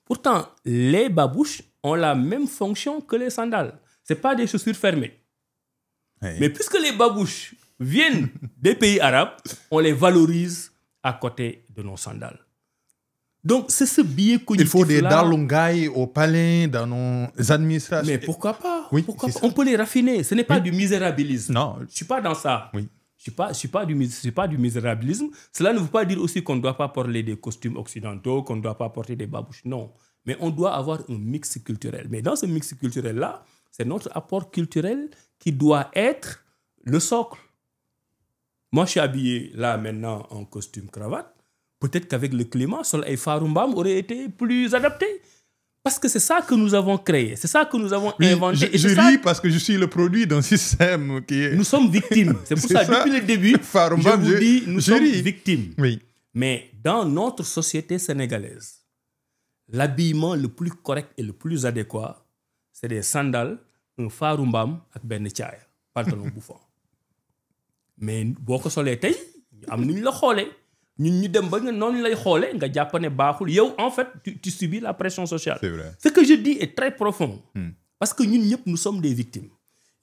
Pourtant, les babouches ont la même fonction que les sandales. Ce n'est pas des chaussures fermées. Oui. Mais puisque les babouches viennent des pays arabes, on les valorise à côté de nos sandales. Donc, c'est ce biais cognitif. Il faut des dalungaï au palais, dans nos administrations. Mais pourquoi pas, oui, pourquoi pas? On peut les raffiner. Ce n'est pas du misérabilisme. Non. Je ne suis pas dans ça. Oui. Je ne suis pas du misérabilisme. Cela ne veut pas dire aussi qu'on ne doit pas porter des costumes occidentaux, qu'on ne doit pas porter des babouches. Non. Mais on doit avoir un mix culturel. Mais dans ce mix culturel-là, c'est notre apport culturel qui doit être le socle. Moi, je suis habillé là maintenant en costume cravate. Peut-être qu'avec le climat, Soleil Farumbam aurait été plus adapté. Parce que c'est ça que nous avons créé. C'est ça que nous avons inventé. Je ris parce que je suis le produit d'un système qui est... Nous sommes victimes. C'est pour ça, depuis le début, Farumbam, je vous dis, nous sommes victimes. Oui. Mais dans notre société sénégalaise, l'habillement le plus correct et le plus adéquat, c'est des sandales, un farumbam ak ben tiaaya, pantalon bouffant. Mais boko solé tay, am nuñ la xolé, ñun ñu dem ba nga non lay xolé nga japp né baxul yow en fait tu subis la pression sociale. C'est vrai. Ce que je dis est très profond. Parce que ñun ñep nous sommes des victimes.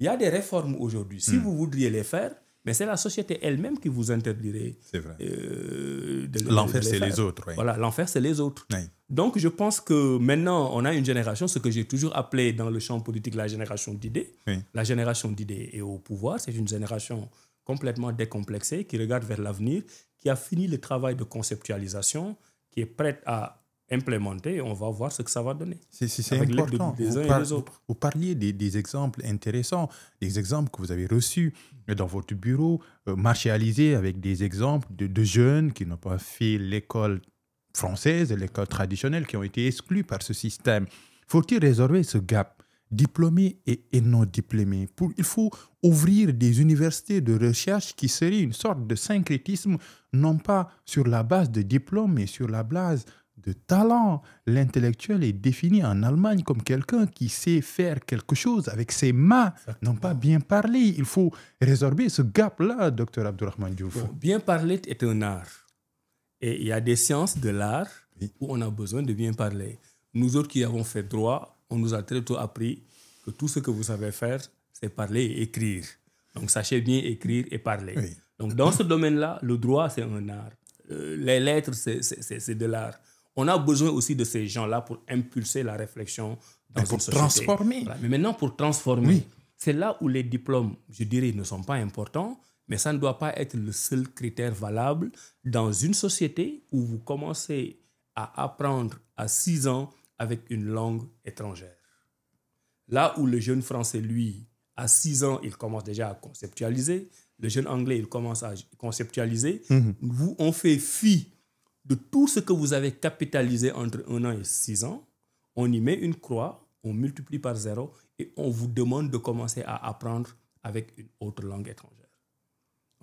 Il y a des réformes aujourd'hui, si vous voudriez les faire, mais c'est la société elle-même qui vous interdirait. C'est vrai. L'enfer, c'est les autres. Oui. Voilà, l'enfer, c'est les autres. Oui. Donc, je pense que maintenant, on a une génération, ce que j'ai toujours appelé dans le champ politique la génération d'idées. Oui. La génération d'idées est au pouvoir. C'est une génération complètement décomplexée, qui regarde vers l'avenir, qui a fini le travail de conceptualisation, qui est prête à implémenter. On va voir ce que ça va donner. C'est important. Vous parliez des exemples intéressants, des exemples que vous avez reçus dans votre bureau, martialisés avec des exemples de jeunes qui n'ont pas fait l'école française, l'école traditionnelle, qui ont été exclus par ce système. Faut-il résorber ce gap, diplômés et non diplômés? Il faut ouvrir des universités de recherche qui seraient une sorte de syncrétisme, non pas sur la base de diplômes, mais sur la base de talent. L'intellectuel est défini en Allemagne comme quelqu'un qui sait faire quelque chose avec ses mains, non pas bien parler. Il faut résorber ce gap-là, Dr Abdourahmane Diouf. Bon, bien parler est un art. Et il y a des sciences de l'art où on a besoin de bien parler. Nous autres qui avons fait droit, on nous a très tôt appris que tout ce que vous savez faire, c'est parler et écrire. Donc, sachez bien écrire et parler. Oui. Donc, dans ce domaine-là, le droit, c'est un art. Les lettres, c'est de l'art. On a besoin aussi de ces gens-là pour impulser la réflexion dans une société. Pour transformer. Voilà. Mais maintenant, pour transformer, c'est là où les diplômes, je dirais, ne sont pas importants, mais ça ne doit pas être le seul critère valable dans une société où vous commencez à apprendre à 6 ans avec une langue étrangère. Là où le jeune Français, lui, à 6 ans, il commence déjà à conceptualiser. Le jeune Anglais, il commence à conceptualiser. Vous, on fait fi de tout ce que vous avez capitalisé entre 1 an et 6 ans. On y met une croix, on multiplie par 0 et on vous demande de commencer à apprendre avec une autre langue étrangère.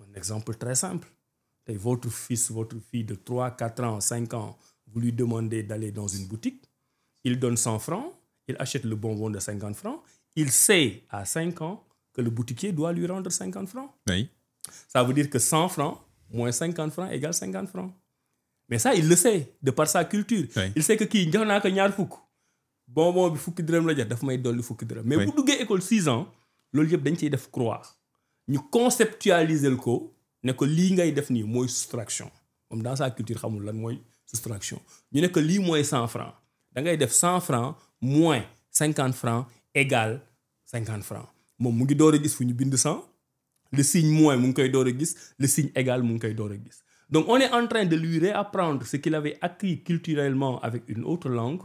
Un exemple très simple. Votre fils, votre fille de 3, 4 ans, 5 ans, vous lui demandez d'aller dans une boutique, il donne 100 francs, il achète le bonbon de 50 francs, il sait à 5 ans que le boutiquier doit lui rendre 50 francs. Oui. Ça veut dire que 100 francs moins 50 francs égale 50 francs. Mais ça, il le sait, de par sa culture. Oui. Il sait que qui jox naa ko ñaar fukk bonbon bi fukki dërëm la jar daf may dolli fukki dërëm. Mais bu duggee école 6 ans loolu yëpp dañ ciy def croire ñu conceptualiser ko ne ko lii ngay def nii mooy soustraction. Comme dans sa culture xamul lan mooy soustraction. ñu ne que lii mooy 100 francs da ngay def 100 francs moins 50 francs égale 50 francs. moom mu ngi door a gis fu ñu bind 100 le signe moins mu ngi koy door a gis le signe égal mu ngi koy door a gis. Donc on est en train de lui réapprendre ce qu'il avait acquis culturellement avec une autre langue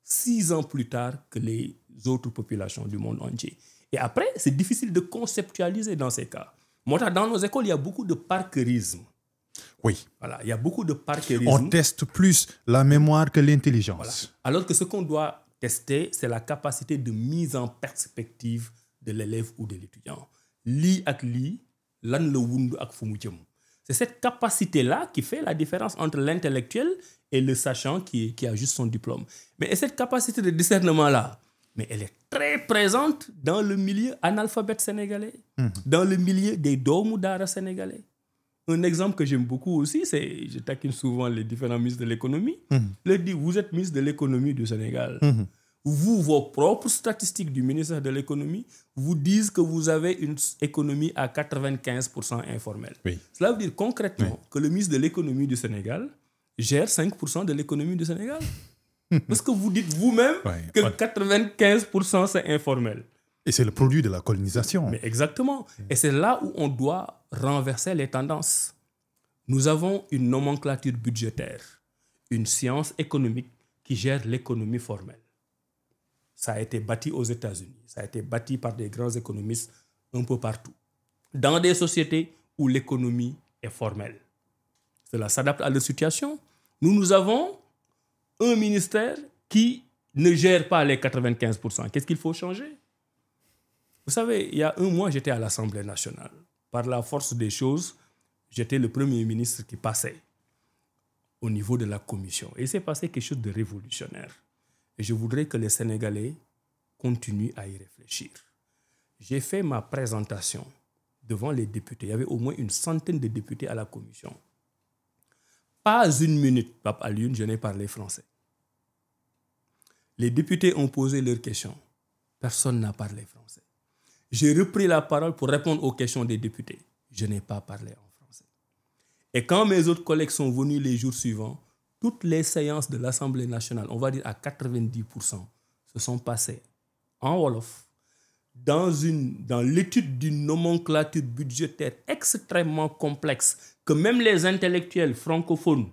6 ans plus tard que les autres populations du monde entier. Et après, c'est difficile de conceptualiser dans ces cas. Moi, dans nos écoles, il y a beaucoup de parkerisme. Oui. Voilà, il y a beaucoup de parkerisme. On teste plus la mémoire que l'intelligence. Voilà. Alors que ce qu'on doit tester, c'est la capacité de mise en perspective de l'élève ou de l'étudiant. Li ak li, lan le wundu ak fu mu jëm. C'est cette capacité-là qui fait la différence entre l'intellectuel et le sachant qui a juste son diplôme. Mais cette capacité de discernement-là, mais elle est très présente dans le milieu analphabète sénégalais, dans le milieu des doomu daara sénégalais. Un exemple que j'aime beaucoup aussi, c'est, je taquine souvent les différents ministres de l'économie, je leur dis, vous êtes ministre de l'économie du Sénégal. Vous, vos propres statistiques du ministère de l'économie vous disent que vous avez une économie à 95% informelle. Oui. Cela veut dire concrètement que le ministre de l'économie du Sénégal gère 5% de l'économie du Sénégal. Parce que vous dites vous-même que 95% c'est informel. Et c'est le produit de la colonisation. Mais exactement. Et c'est là où on doit renverser les tendances. Nous avons une nomenclature budgétaire, une science économique qui gère l'économie formelle. Ça a été bâti aux États-Unis. Ça a été bâti par des grands économistes un peu partout. Dans des sociétés où l'économie est formelle. Cela s'adapte à leur situation. Nous avons un ministère qui ne gère pas les 95%. Qu'est-ce qu'il faut changer? Vous savez, il y a un mois, j'étais à l'Assemblée nationale. Par la force des choses, j'étais le premier ministre qui passait au niveau de la commission. Et il s'est passé quelque chose de révolutionnaire. Et je voudrais que les Sénégalais continuent à y réfléchir. J'ai fait ma présentation devant les députés. Il y avait au moins une centaine de députés à la commission. Pas une minute, Pape Alioune, je n'ai parlé français. Les députés ont posé leurs questions. Personne n'a parlé français. J'ai repris la parole pour répondre aux questions des députés. Je n'ai pas parlé en français. Et quand mes autres collègues sont venus les jours suivants, toutes les séances de l'Assemblée nationale, on va dire à 90%, se sont passées en Wolof, dans l'étude d'une nomenclature budgétaire extrêmement complexe, que même les intellectuels francophones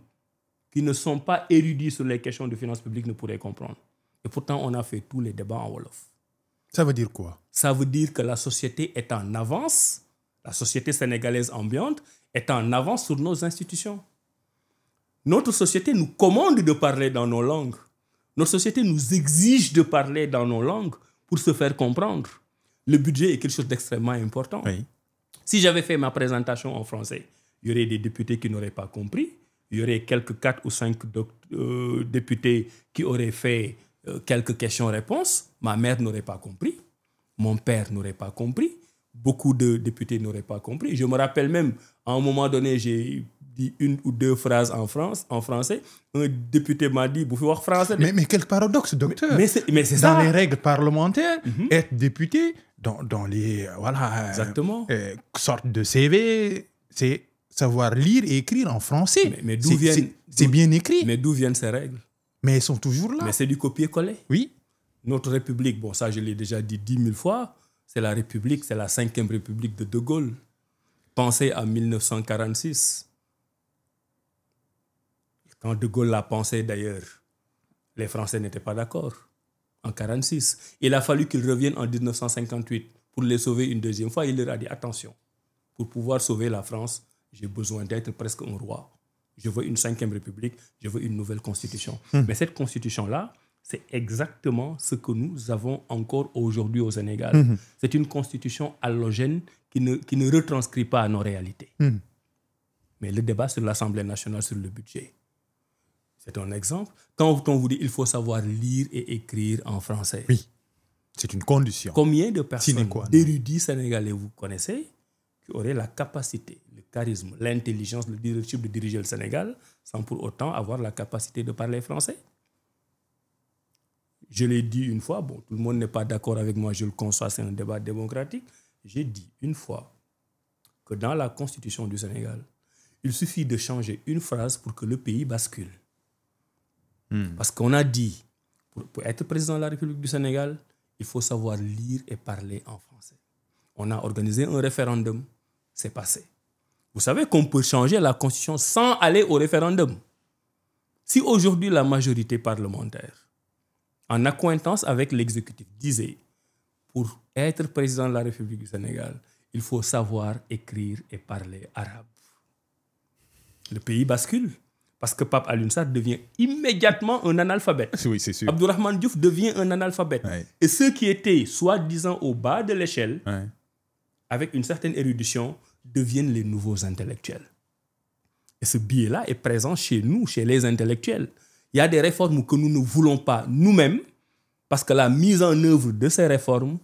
qui ne sont pas érudits sur les questions de finances publiques ne pourraient comprendre. Et pourtant, on a fait tous les débats en Wolof. Ça veut dire quoi? Ça veut dire que la société est en avance, la société sénégalaise ambiante est en avance sur nos institutions. Notre société nous commande de parler dans nos langues. Notre société nous exige de parler dans nos langues pour se faire comprendre. Le budget est quelque chose d'extrêmement important. Oui. Si j'avais fait ma présentation en français, il y aurait des députés qui n'auraient pas compris. Il y aurait quelques 4 ou 5 députés qui auraient fait quelques questions-réponses. Ma mère n'aurait pas compris. Mon père n'aurait pas compris. Beaucoup de députés n'auraient pas compris. Je me rappelle même, à un moment donné, j'ai dit 1 ou 2 phrases en français. Un député m'a dit, vous pouvez voir français. Mais quel paradoxe, docteur. Mais c'est ça. Dans les règles parlementaires, être député, dans les sortes de CV, c'est savoir lire et écrire en français. Mais c'est bien écrit. Mais d'où viennent ces règles? Mais elles sont toujours là. Mais c'est du copier-coller. Oui. Notre République, bon, ça je l'ai déjà dit 10 000 fois, c'est la République, c'est la 5e République de De Gaulle. Pensez à 1946. Quand De Gaulle l'a pensé d'ailleurs, les Français n'étaient pas d'accord. En 1946. Il a fallu qu'ils reviennent en 1958 pour les sauver une deuxième fois. Il leur a dit, attention, pour pouvoir sauver la France, j'ai besoin d'être presque un roi. Je veux une 5e République, je veux une nouvelle constitution. Mais cette constitution-là, C'est exactement ce que nous avons encore aujourd'hui au Sénégal. C'est une constitution allogène qui ne retranscrit pas nos réalités. Mais le débat sur l'Assemblée nationale sur le budget, c'est un exemple. Quand on vous dit qu'il faut savoir lire et écrire en français. Oui, c'est une condition. Combien de personnes, d'érudits sénégalais vous connaissez qui auraient la capacité, le charisme, l'intelligence, le leadership de diriger le Sénégal sans pour autant avoir la capacité de parler français? Je l'ai dit une fois, bon, tout le monde n'est pas d'accord avec moi, je le conçois, c'est un débat démocratique. J'ai dit une fois que dans la constitution du Sénégal, il suffit de changer une phrase pour que le pays bascule. Parce qu'on a dit, pour être président de la République du Sénégal, il faut savoir lire et parler en français. On a organisé un référendum, c'est passé. Vous savez qu'on peut changer la constitution sans aller au référendum. Si aujourd'hui la majorité parlementaire, en accointance avec l'exécutif, disait pour être président de la République du Sénégal, il faut savoir écrire et parler arabe. Le pays bascule parce que Pape Alioune Sarr devient immédiatement un analphabète. Oui, c'est sûr. Abdourahmane Diouf devient un analphabète. Ouais. Et ceux qui étaient soi-disant au bas de l'échelle, avec une certaine érudition, deviennent les nouveaux intellectuels. Et ce biais-là est présent chez nous, chez les intellectuels. Il y a des réformes que nous ne voulons pas nous-mêmes parce que la mise en œuvre de ces réformes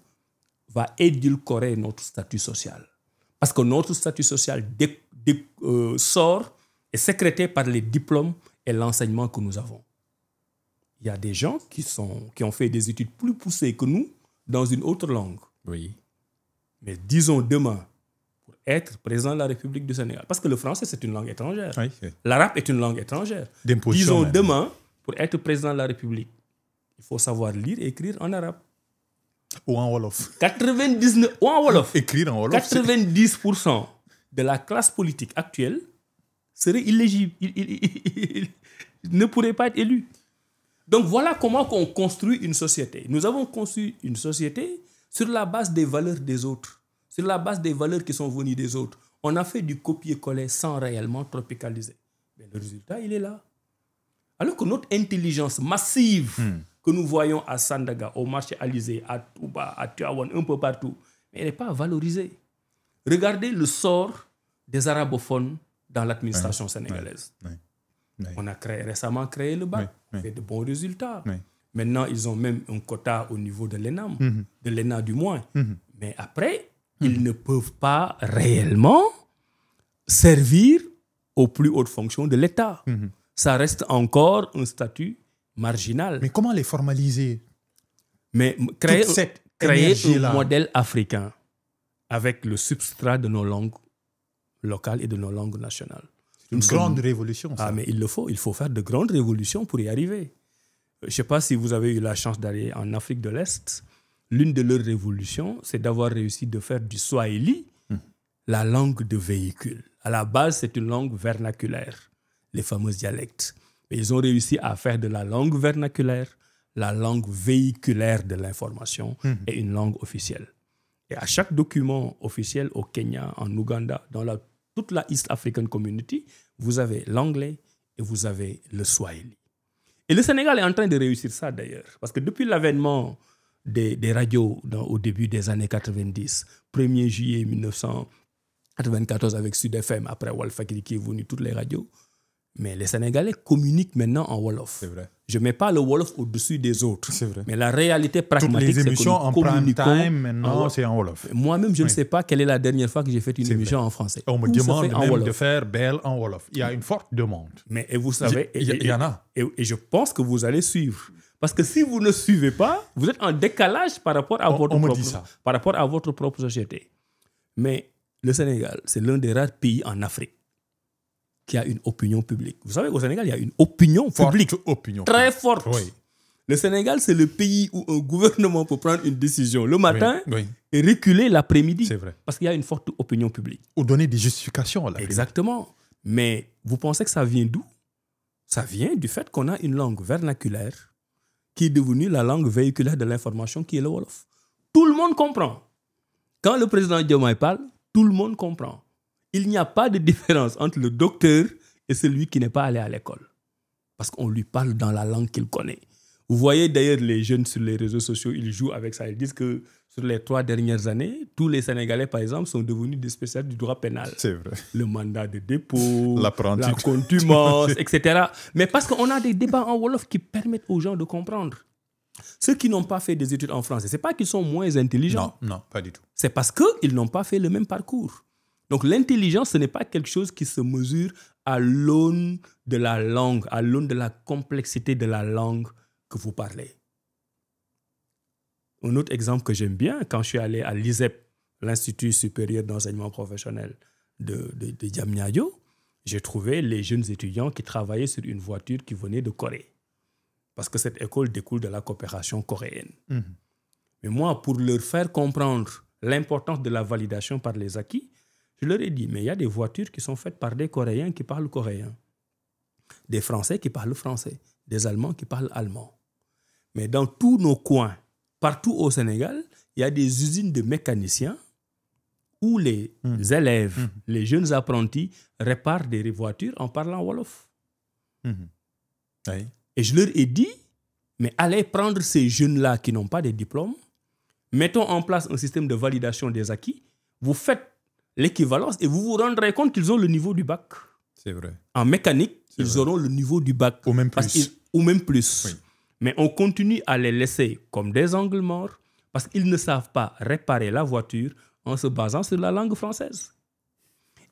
va édulcorer notre statut social. Parce que notre statut social sort est sécrété par les diplômes et l'enseignement que nous avons. Il y a des gens qui ont fait des études plus poussées que nous dans une autre langue. Oui. Mais disons demain, pour être président de la République du Sénégal, parce que le français, c'est une langue étrangère. Oui. L'arabe est une langue étrangère. D'imposition Disons même. demain, pour être président de la République, il faut savoir lire et écrire en arabe. Ou en Wolof. 99, ou en Wolof. Écrire en Wolof. 90% de la classe politique actuelle serait illégible. Il ne pourrait pas être élu. Donc voilà comment on construit une société. Nous avons construit une société sur la base des valeurs des autres, sur la base des valeurs qui sont venues des autres. On a fait du copier-coller sans réellement tropicaliser. Mais le résultat, il est là. Alors que notre intelligence massive que nous voyons à Sandaga, au marché Alizé, à Touba, à Tivaouane, un peu partout, mais elle n'est pas valorisée. Regardez le sort des arabophones dans l'administration sénégalaise. On a récemment créé le BAC, fait de bons résultats. Maintenant, ils ont même un quota au niveau de l'ENAM, de l'ENA du moins. Mais après, ils ne peuvent pas réellement servir aux plus hautes fonctions de l'État. Ça reste encore un statut marginal. Mais comment les formaliser? Mais créer un modèle africain avec le substrat de nos langues locales et de nos langues nationales. Une grande révolution, ça. Ah, mais il faut faire de grandes révolutions pour y arriver. Je ne sais pas si vous avez eu la chance d'aller en Afrique de l'Est. L'une de leurs révolutions, c'est d'avoir réussi de faire du Swahili la langue de véhicule. À la base, c'est une langue vernaculaire, les fameux dialectes. Mais ils ont réussi à faire de la langue vernaculaire la langue véhiculaire de l'information et une langue officielle. Et à chaque document officiel au Kenya, en Ouganda, dans toute la East African Community, vous avez l'anglais et vous avez le Swahili. Et le Sénégal est en train de réussir ça d'ailleurs. Parce que depuis l'avènement des radios au début des années 90, 1er juillet 1994 avec Sud FM, après Walfadjri qui est venu, toutes les radios, mais les Sénégalais communiquent maintenant en Wolof. C'est vrai. Je ne mets pas le Wolof au-dessus des autres. C'est vrai. Mais la réalité pragmatique, c'est que nous émissions en prime communiquons time, maintenant, c'est en Wolof. Moi-même, je ne sais pas quelle est la dernière fois que j'ai fait une émission en français. On me Tout se demande fait en même Wolof. de faire Belle en Wolof. Il y a une forte demande. Mais et vous savez... Il y en a. Et je pense que vous allez suivre. Parce que si vous ne suivez pas, vous êtes en décalage par rapport à, par rapport à votre propre société. Mais le Sénégal, c'est l'un des rares pays en Afrique qui a une opinion publique. Vous savez qu'au Sénégal, il y a une opinion publique très forte. Oui. Le Sénégal, c'est le pays où un gouvernement peut prendre une décision le matin et reculer l'après-midi. C'est vrai. Parce qu'il y a une forte opinion publique. Ou donner des justifications à la Exactement. Mais vous pensez que ça vient d'où? Ça vient du fait qu'on a une langue vernaculaire qui est devenue la langue véhiculaire de l'information qui est le Wolof. Tout le monde comprend. Quand le président Diomaye parle, tout le monde comprend. Il n'y a pas de différence entre le docteur et celui qui n'est pas allé à l'école. Parce qu'on lui parle dans la langue qu'il connaît. Vous voyez d'ailleurs les jeunes sur les réseaux sociaux, ils jouent avec ça. Ils disent que sur les 3 dernières années, tous les Sénégalais, par exemple, sont devenus des spécialistes du droit pénal. C'est vrai. Le mandat de dépôt, la L'apprenti. contumace, etc. Mais parce qu'on a des débats en Wolof qui permettent aux gens de comprendre. Ceux qui n'ont pas fait des études en français, ce n'est pas qu'ils sont moins intelligents. Non, pas du tout. C'est parce qu'ils n'ont pas fait le même parcours. Donc l'intelligence, ce n'est pas quelque chose qui se mesure à l'aune de la langue, à l'aune de la complexité de la langue que vous parlez. Un autre exemple que j'aime bien, quand je suis allé à l'ISEP, l'Institut supérieur d'enseignement professionnel de Diamniadio, j'ai trouvé les jeunes étudiants qui travaillaient sur une voiture qui venait de Corée. Parce que cette école découle de la coopération coréenne. Mais moi, pour leur faire comprendre l'importance de la validation par les acquis, je leur ai dit, mais il y a des voitures qui sont faites par des Coréens qui parlent coréen, des Français qui parlent français, des Allemands qui parlent allemand. Mais dans tous nos coins, partout au Sénégal, il y a des usines de mécaniciens où les élèves, les jeunes apprentis réparent des voitures en parlant wolof. Oui. Et je leur ai dit, mais allez prendre ces jeunes-là qui n'ont pas de diplôme, mettons en place un système de validation des acquis, vous faites l'équivalence et vous vous rendrez compte qu'ils ont le niveau du bac. C'est vrai. En mécanique, ils auront le niveau du bac. Ou même plus. Ou même plus. Oui. Mais on continue à les laisser comme des angles morts parce qu'ils ne savent pas réparer la voiture en se basant sur la langue française.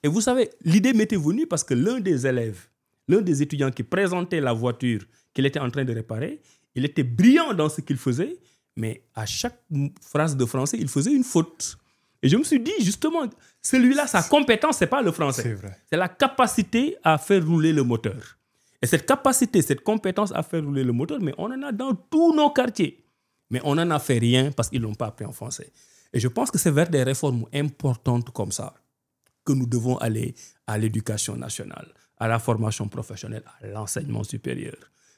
Et vous savez, l'idée m'était venue parce que l'un des élèves, l'un des étudiants qui présentait la voiture qu'il était en train de réparer, il était brillant dans ce qu'il faisait, mais à chaque phrase de français, il faisait une faute. Et je me suis dit, justement, celui-là, sa compétence, ce n'est pas le français. C'est vrai. C'est la capacité à faire rouler le moteur. Et cette capacité, cette compétence à faire rouler le moteur, mais on en a dans tous nos quartiers. Mais on n'en a fait rien parce qu'ils ne l'ont pas appris en français. Et je pense que c'est vers des réformes importantes comme ça que nous devons aller à l'éducation nationale, à la formation professionnelle, à l'enseignement supérieur.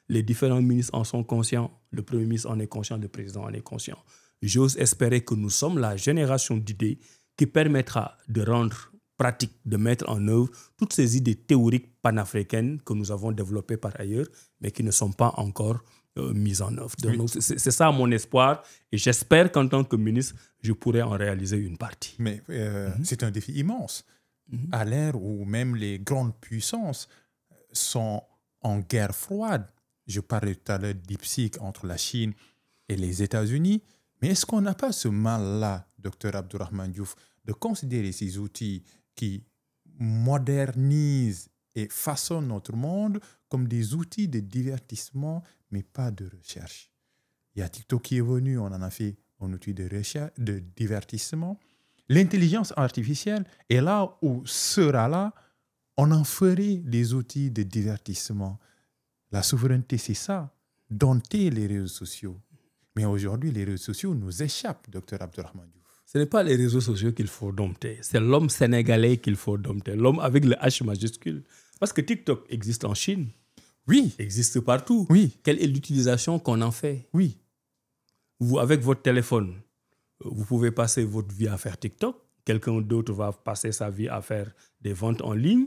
Les différents ministres en sont conscients, le Premier ministre en est conscient, le Président en est conscient. J'ose espérer que nous sommes la génération d'idées qui permettra de rendre pratique, de mettre en œuvre toutes ces idées théoriques panafricaines que nous avons développées par ailleurs, mais qui ne sont pas encore mises en œuvre. Donc, Oui. c'est ça mon espoir et j'espère qu'en tant que ministre, je pourrai en réaliser une partie. Mais c'est un défi immense. À l'ère où même les grandes puissances sont en guerre froide. Je parlais tout à l'heure d'IPSIC entre la Chine et les États-Unis. Mais est-ce qu'on n'a pas ce mal-là, Dr Abdourahmane Diouf, de considérer ces outils qui modernisent et façonnent notre monde comme des outils de divertissement, mais pas de recherche? Il y a TikTok qui est venu, on en a fait un outil de recherche, de divertissement. L'intelligence artificielle est là où sera là, on en ferait des outils de divertissement. La souveraineté, c'est ça, dompter les réseaux sociaux. Mais aujourd'hui, les réseaux sociaux nous échappent, Dr Abdourahmane Diouf. Ce n'est pas les réseaux sociaux qu'il faut dompter, c'est l'homme sénégalais qu'il faut dompter, l'homme avec le H majuscule. Parce que TikTok existe en Chine, Oui, existe partout. oui, Quelle est l'utilisation qu'on en fait? oui. Vous, avec votre téléphone, vous pouvez passer votre vie à faire TikTok. Quelqu'un d'autre va passer sa vie à faire des ventes en ligne.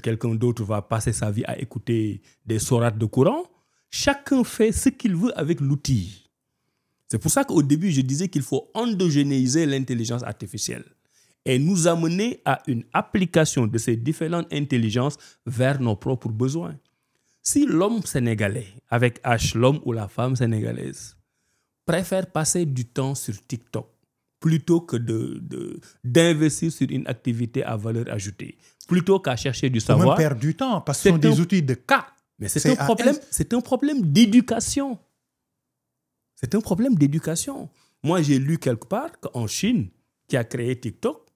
Quelqu'un d'autre va passer sa vie à écouter des sourates de Coran. Chacun fait ce qu'il veut avec l'outil. C'est pour ça qu'au début, je disais qu'il faut endogénéiser l'intelligence artificielle et nous amener à une application de ces différentes intelligences vers nos propres besoins. Si l'homme sénégalais, avec H, l'homme ou la femme sénégalaise, préfère passer du temps sur TikTok plutôt que d'investir sur une activité à valeur ajoutée, plutôt qu'à chercher du On savoir. même perd du temps parce que ce sont des outils de cas. Mais c'est un problème d'éducation. C'est un problème d'éducation. Moi, j'ai lu quelque part qu'en Chine, qui a créé TikTok,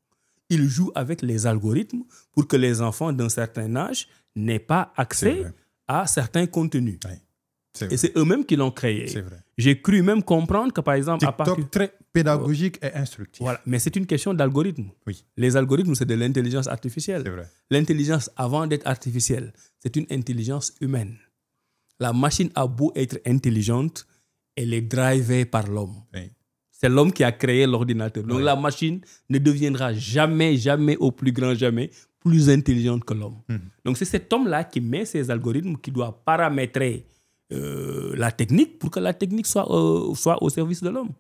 ils jouent avec les algorithmes pour que les enfants d'un certain âge n'aient pas accès à certains contenus. Oui. Et c'est eux-mêmes qui l'ont créé. C'est vrai. J'ai cru même comprendre que, par exemple... TikTok, très pédagogique et instructif. Voilà. Mais c'est une question d'algorithme. Oui. Les algorithmes, c'est de l'intelligence artificielle. C'est vrai. L'intelligence, avant d'être artificielle, c'est une intelligence humaine. La machine a beau être intelligente, elle est drivée par l'homme. Oui. C'est l'homme qui a créé l'ordinateur. Donc la machine ne deviendra jamais, jamais, au plus grand jamais, plus intelligente que l'homme. Donc c'est cet homme-là qui met ces algorithmes, qui doit paramétrer la technique pour que la technique soit au service de l'homme.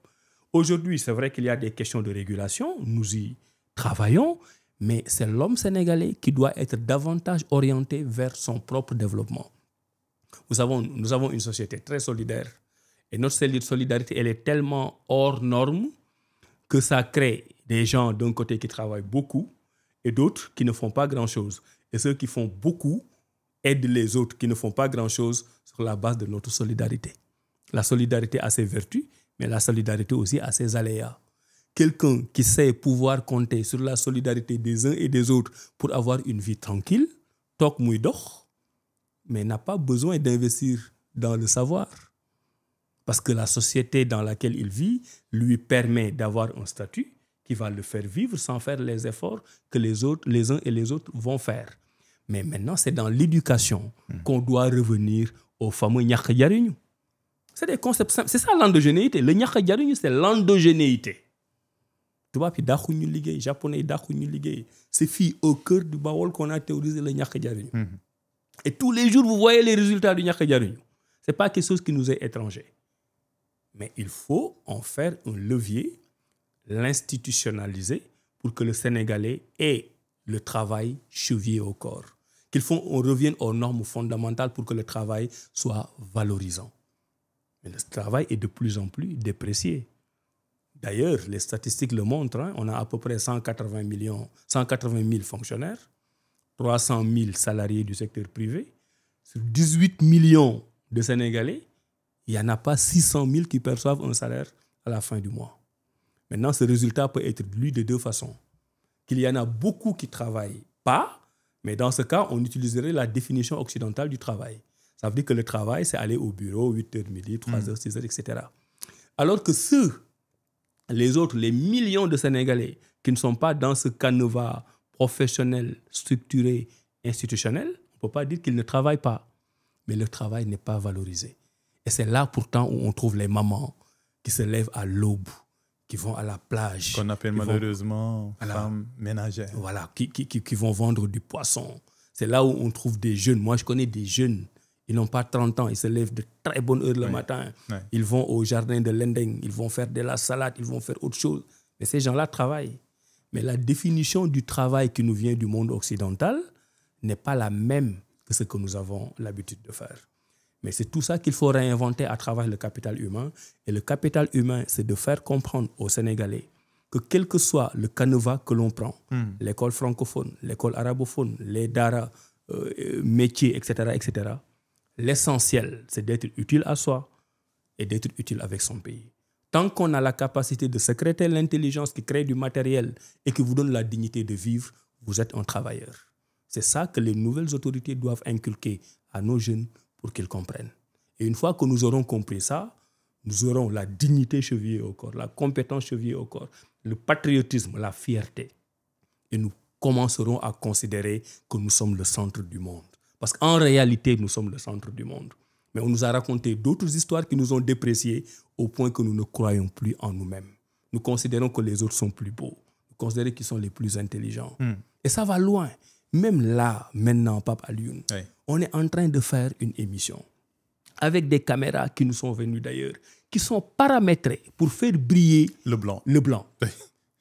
Aujourd'hui, c'est vrai qu'il y a des questions de régulation, nous y travaillons, mais c'est l'homme sénégalais qui doit être davantage orienté vers son propre développement. Nous avons une société très solidaire et notre solidarité, elle est tellement hors norme que ça crée des gens d'un côté qui travaillent beaucoup et d'autres qui ne font pas grand-chose. Et ceux qui font beaucoup aident les autres qui ne font pas grand-chose sur la base de notre solidarité. La solidarité a ses vertus, mais la solidarité aussi a ses aléas. Quelqu'un qui sait pouvoir compter sur la solidarité des uns et des autres pour avoir une vie tranquille, tok muy dox, mais n'a pas besoin d'investir dans le savoir. Parce que la société dans laquelle il vit lui permet d'avoir un statut qui va le faire vivre sans faire les efforts que les uns et les autres vont faire. Mais maintenant, c'est dans l'éducation qu'on doit revenir au fameux ñàkk jariñu. C'est des concepts simples. C'est ça l'endogénéité. Le ñàkk jariñu, c'est l'endogénéité. Tubaab yi dàqu ñu liggéey, japonais yi dàqu ñu liggéey. C'est fii au cœur du Bawol qu'on a théorisé le ñàkk jariñu. Et tous les jours, vous voyez les résultats du ñàkk jariñu. Ce n'est pas quelque chose qui nous est étranger. Mais il faut en faire un levier, l'institutionnaliser pour que le Sénégalais ait le travail chevillé au corps. On revienne aux normes fondamentales pour que le travail soit valorisant. Mais le travail est de plus en plus déprécié. D'ailleurs, les statistiques le montrent, on a à peu près 180 000 fonctionnaires, 300 000 salariés du secteur privé. Sur 18 millions de Sénégalais, il n'y en a pas 600 000 qui perçoivent un salaire à la fin du mois. Maintenant, ce résultat peut être lu de deux façons. Qu'il y en a beaucoup qui ne travaillent pas, mais dans ce cas, on utiliserait la définition occidentale du travail. Ça veut dire que le travail, c'est aller au bureau, 8h midi, 3h, 6h, etc. Alors que les autres, les millions de Sénégalais qui ne sont pas dans ce canevas professionnel, structuré, institutionnel, on ne peut pas dire qu'ils ne travaillent pas. Mais le travail n'est pas valorisé. Et c'est là pourtant où on trouve les mamans qui se lèvent à l'aube, qui vont à la plage. Qu'on appelle malheureusement femmes ménagères. Voilà, qui vont vendre du poisson. C'est là où on trouve des jeunes. Moi, je connais des jeunes. Ils n'ont pas 30 ans. Ils se lèvent de très bonne heure le matin. Ils vont au jardin de l'Endeng. Ils vont faire de la salade. Ils vont faire autre chose. Mais ces gens-là travaillent. Mais la définition du travail qui nous vient du monde occidental n'est pas la même que ce que nous avons l'habitude de faire. Mais c'est tout ça qu'il faut réinventer à travers le capital humain. Et le capital humain, c'est de faire comprendre aux Sénégalais que quel que soit le canevas que l'on prend, l'école francophone, l'école arabophone, les daara, métiers, etc., l'essentiel, c'est d'être utile à soi et d'être utile avec son pays. Tant qu'on a la capacité de sécréter l'intelligence qui crée du matériel et qui vous donne la dignité de vivre, vous êtes un travailleur. C'est ça que les nouvelles autorités doivent inculquer à nos jeunes pour qu'ils comprennent. Et une fois que nous aurons compris ça, nous aurons la dignité chevillée au corps, la compétence chevillée au corps, le patriotisme, la fierté. Et nous commencerons à considérer que nous sommes le centre du monde. Parce qu'en réalité, nous sommes le centre du monde. Mais on nous a raconté d'autres histoires qui nous ont dépréciés au point que nous ne croyons plus en nous-mêmes. Nous considérons que les autres sont plus beaux. Nous considérons qu'ils sont les plus intelligents. Et ça va loin. Même là, maintenant, Pape Alioune, on est en train de faire une émission avec des caméras qui nous sont venues d'ailleurs, qui sont paramétrées pour faire briller le blanc.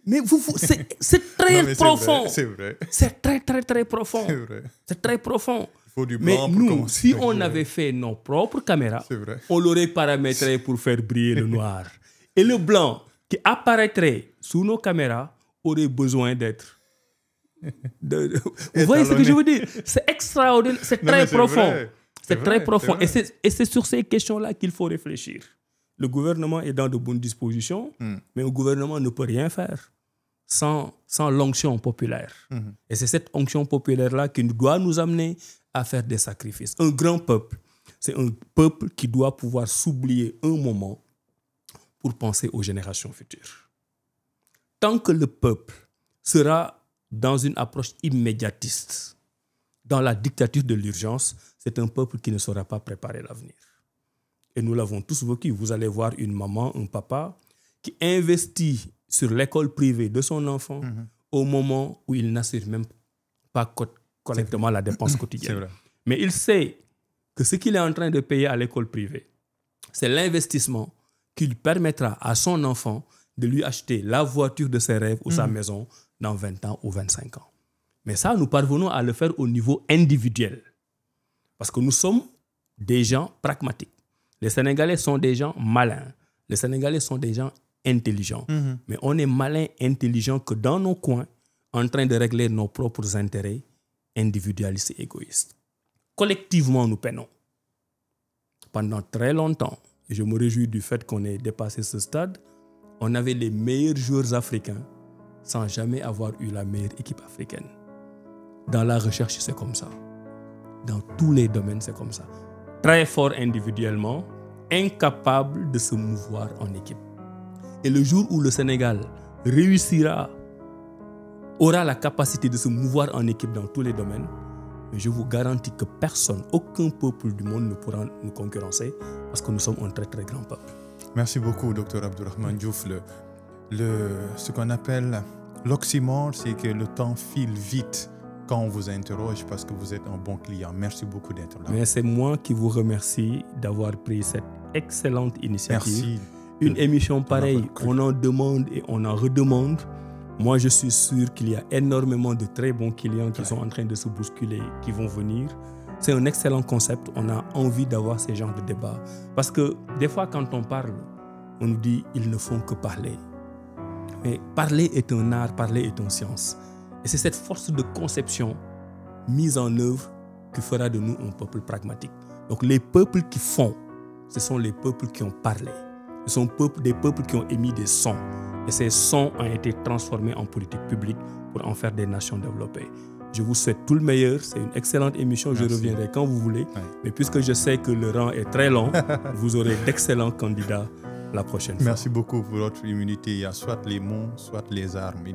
Mais c'est très profond. C'est vrai. C'est très, très, très profond. C'est vrai. C'est très profond. Il faut du blanc. Mais nous, si on avait fait nos propres caméras, on l'aurait paramétré pour faire briller le noir. Et le blanc qui apparaîtrait sous nos caméras aurait besoin d'être... Vous voyez ce que je veux dire? C'est extraordinaire, c'est très profond. C'est très profond. Et c'est sur ces questions-là qu'il faut réfléchir. Le gouvernement est dans de bonnes dispositions, mais le gouvernement ne peut rien faire sans l'onction populaire. Et c'est cette onction populaire-là qui doit nous amener à faire des sacrifices. Un grand peuple, c'est un peuple qui doit pouvoir s'oublier un moment pour penser aux générations futures. Tant que le peuple sera dans une approche immédiatiste, dans la dictature de l'urgence, c'est un peuple qui ne saura pas préparer l'avenir. Et nous l'avons tous vécu. Vous allez voir une maman, un papa qui investit sur l'école privée de son enfant au moment où il n'assure même pas correctement la dépense quotidienne. Mais il sait que ce qu'il est en train de payer à l'école privée, c'est l'investissement qui lui permettra à son enfant de lui acheter la voiture de ses rêves ou sa maison dans 20 ans ou 25 ans. Mais ça, nous parvenons à le faire au niveau individuel. Parce que nous sommes des gens pragmatiques. Les Sénégalais sont des gens malins. Les Sénégalais sont des gens intelligents. Mais on est malins, intelligents que dans nos coins, en train de régler nos propres intérêts individualistes et égoïstes. Collectivement, nous peinons. Pendant très longtemps, et je me réjouis du fait qu'on ait dépassé ce stade, on avait les meilleurs joueurs africains sans jamais avoir eu la meilleure équipe africaine. Dans la recherche, c'est comme ça. Dans tous les domaines, c'est comme ça. Très fort individuellement, incapable de se mouvoir en équipe. Et le jour où le Sénégal aura la capacité de se mouvoir en équipe dans tous les domaines, je vous garantis que personne, aucun peuple du monde ne pourra nous concurrencer parce que nous sommes un très très grand peuple. Merci beaucoup, Dr Abdourahmane Diouf. Ce qu'on appelle l'oxymore, c'est que le temps file vite quand on vous interroge parce que vous êtes un bon client. Merci beaucoup d'être là. Mais c'est moi qui vous remercie d'avoir pris cette excellente initiative. Merci. Une émission pareille, on en demande et on en redemande. Moi, je suis sûr qu'il y a énormément de très bons clients qui sont en train de se bousculer, qui vont venir. C'est un excellent concept. On a envie d'avoir ces genres de débats. Parce que des fois, quand on parle, on nous dit ils ne font que parler. Mais parler est un art, parler est une science. Et c'est cette force de conception mise en œuvre qui fera de nous un peuple pragmatique. Donc les peuples qui font, ce sont les peuples qui ont parlé. Ce sont des peuples qui ont émis des sons. Et ces sons ont été transformés en politique publique pour en faire des nations développées. Je vous souhaite tout le meilleur. C'est une excellente émission. Merci. Je reviendrai quand vous voulez. Ouais. Mais puisque je sais que le rang est très long, vous aurez d'excellents candidats la prochaine fois. Merci beaucoup pour votre immunité. Il y a soit les mots, soit les armes.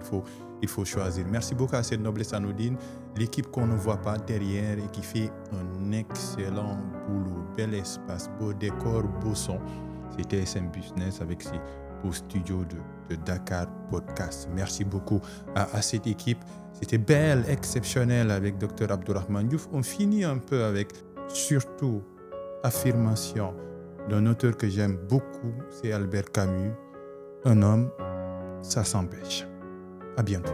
Il faut choisir. Merci beaucoup à cette noblesse anodine. L'équipe qu'on ne voit pas derrière et qui fait un excellent boulot. Bel espace, beau décor, beau son. C'était SM Business avec ses beaux studios de Dakar Podcast. Merci beaucoup à cette équipe. C'était belle, exceptionnel avec Dr Abdourahmane Diouf. On finit un peu avec, surtout, affirmation d'un auteur que j'aime beaucoup, c'est Albert Camus. Un homme, ça s'empêche. À bientôt.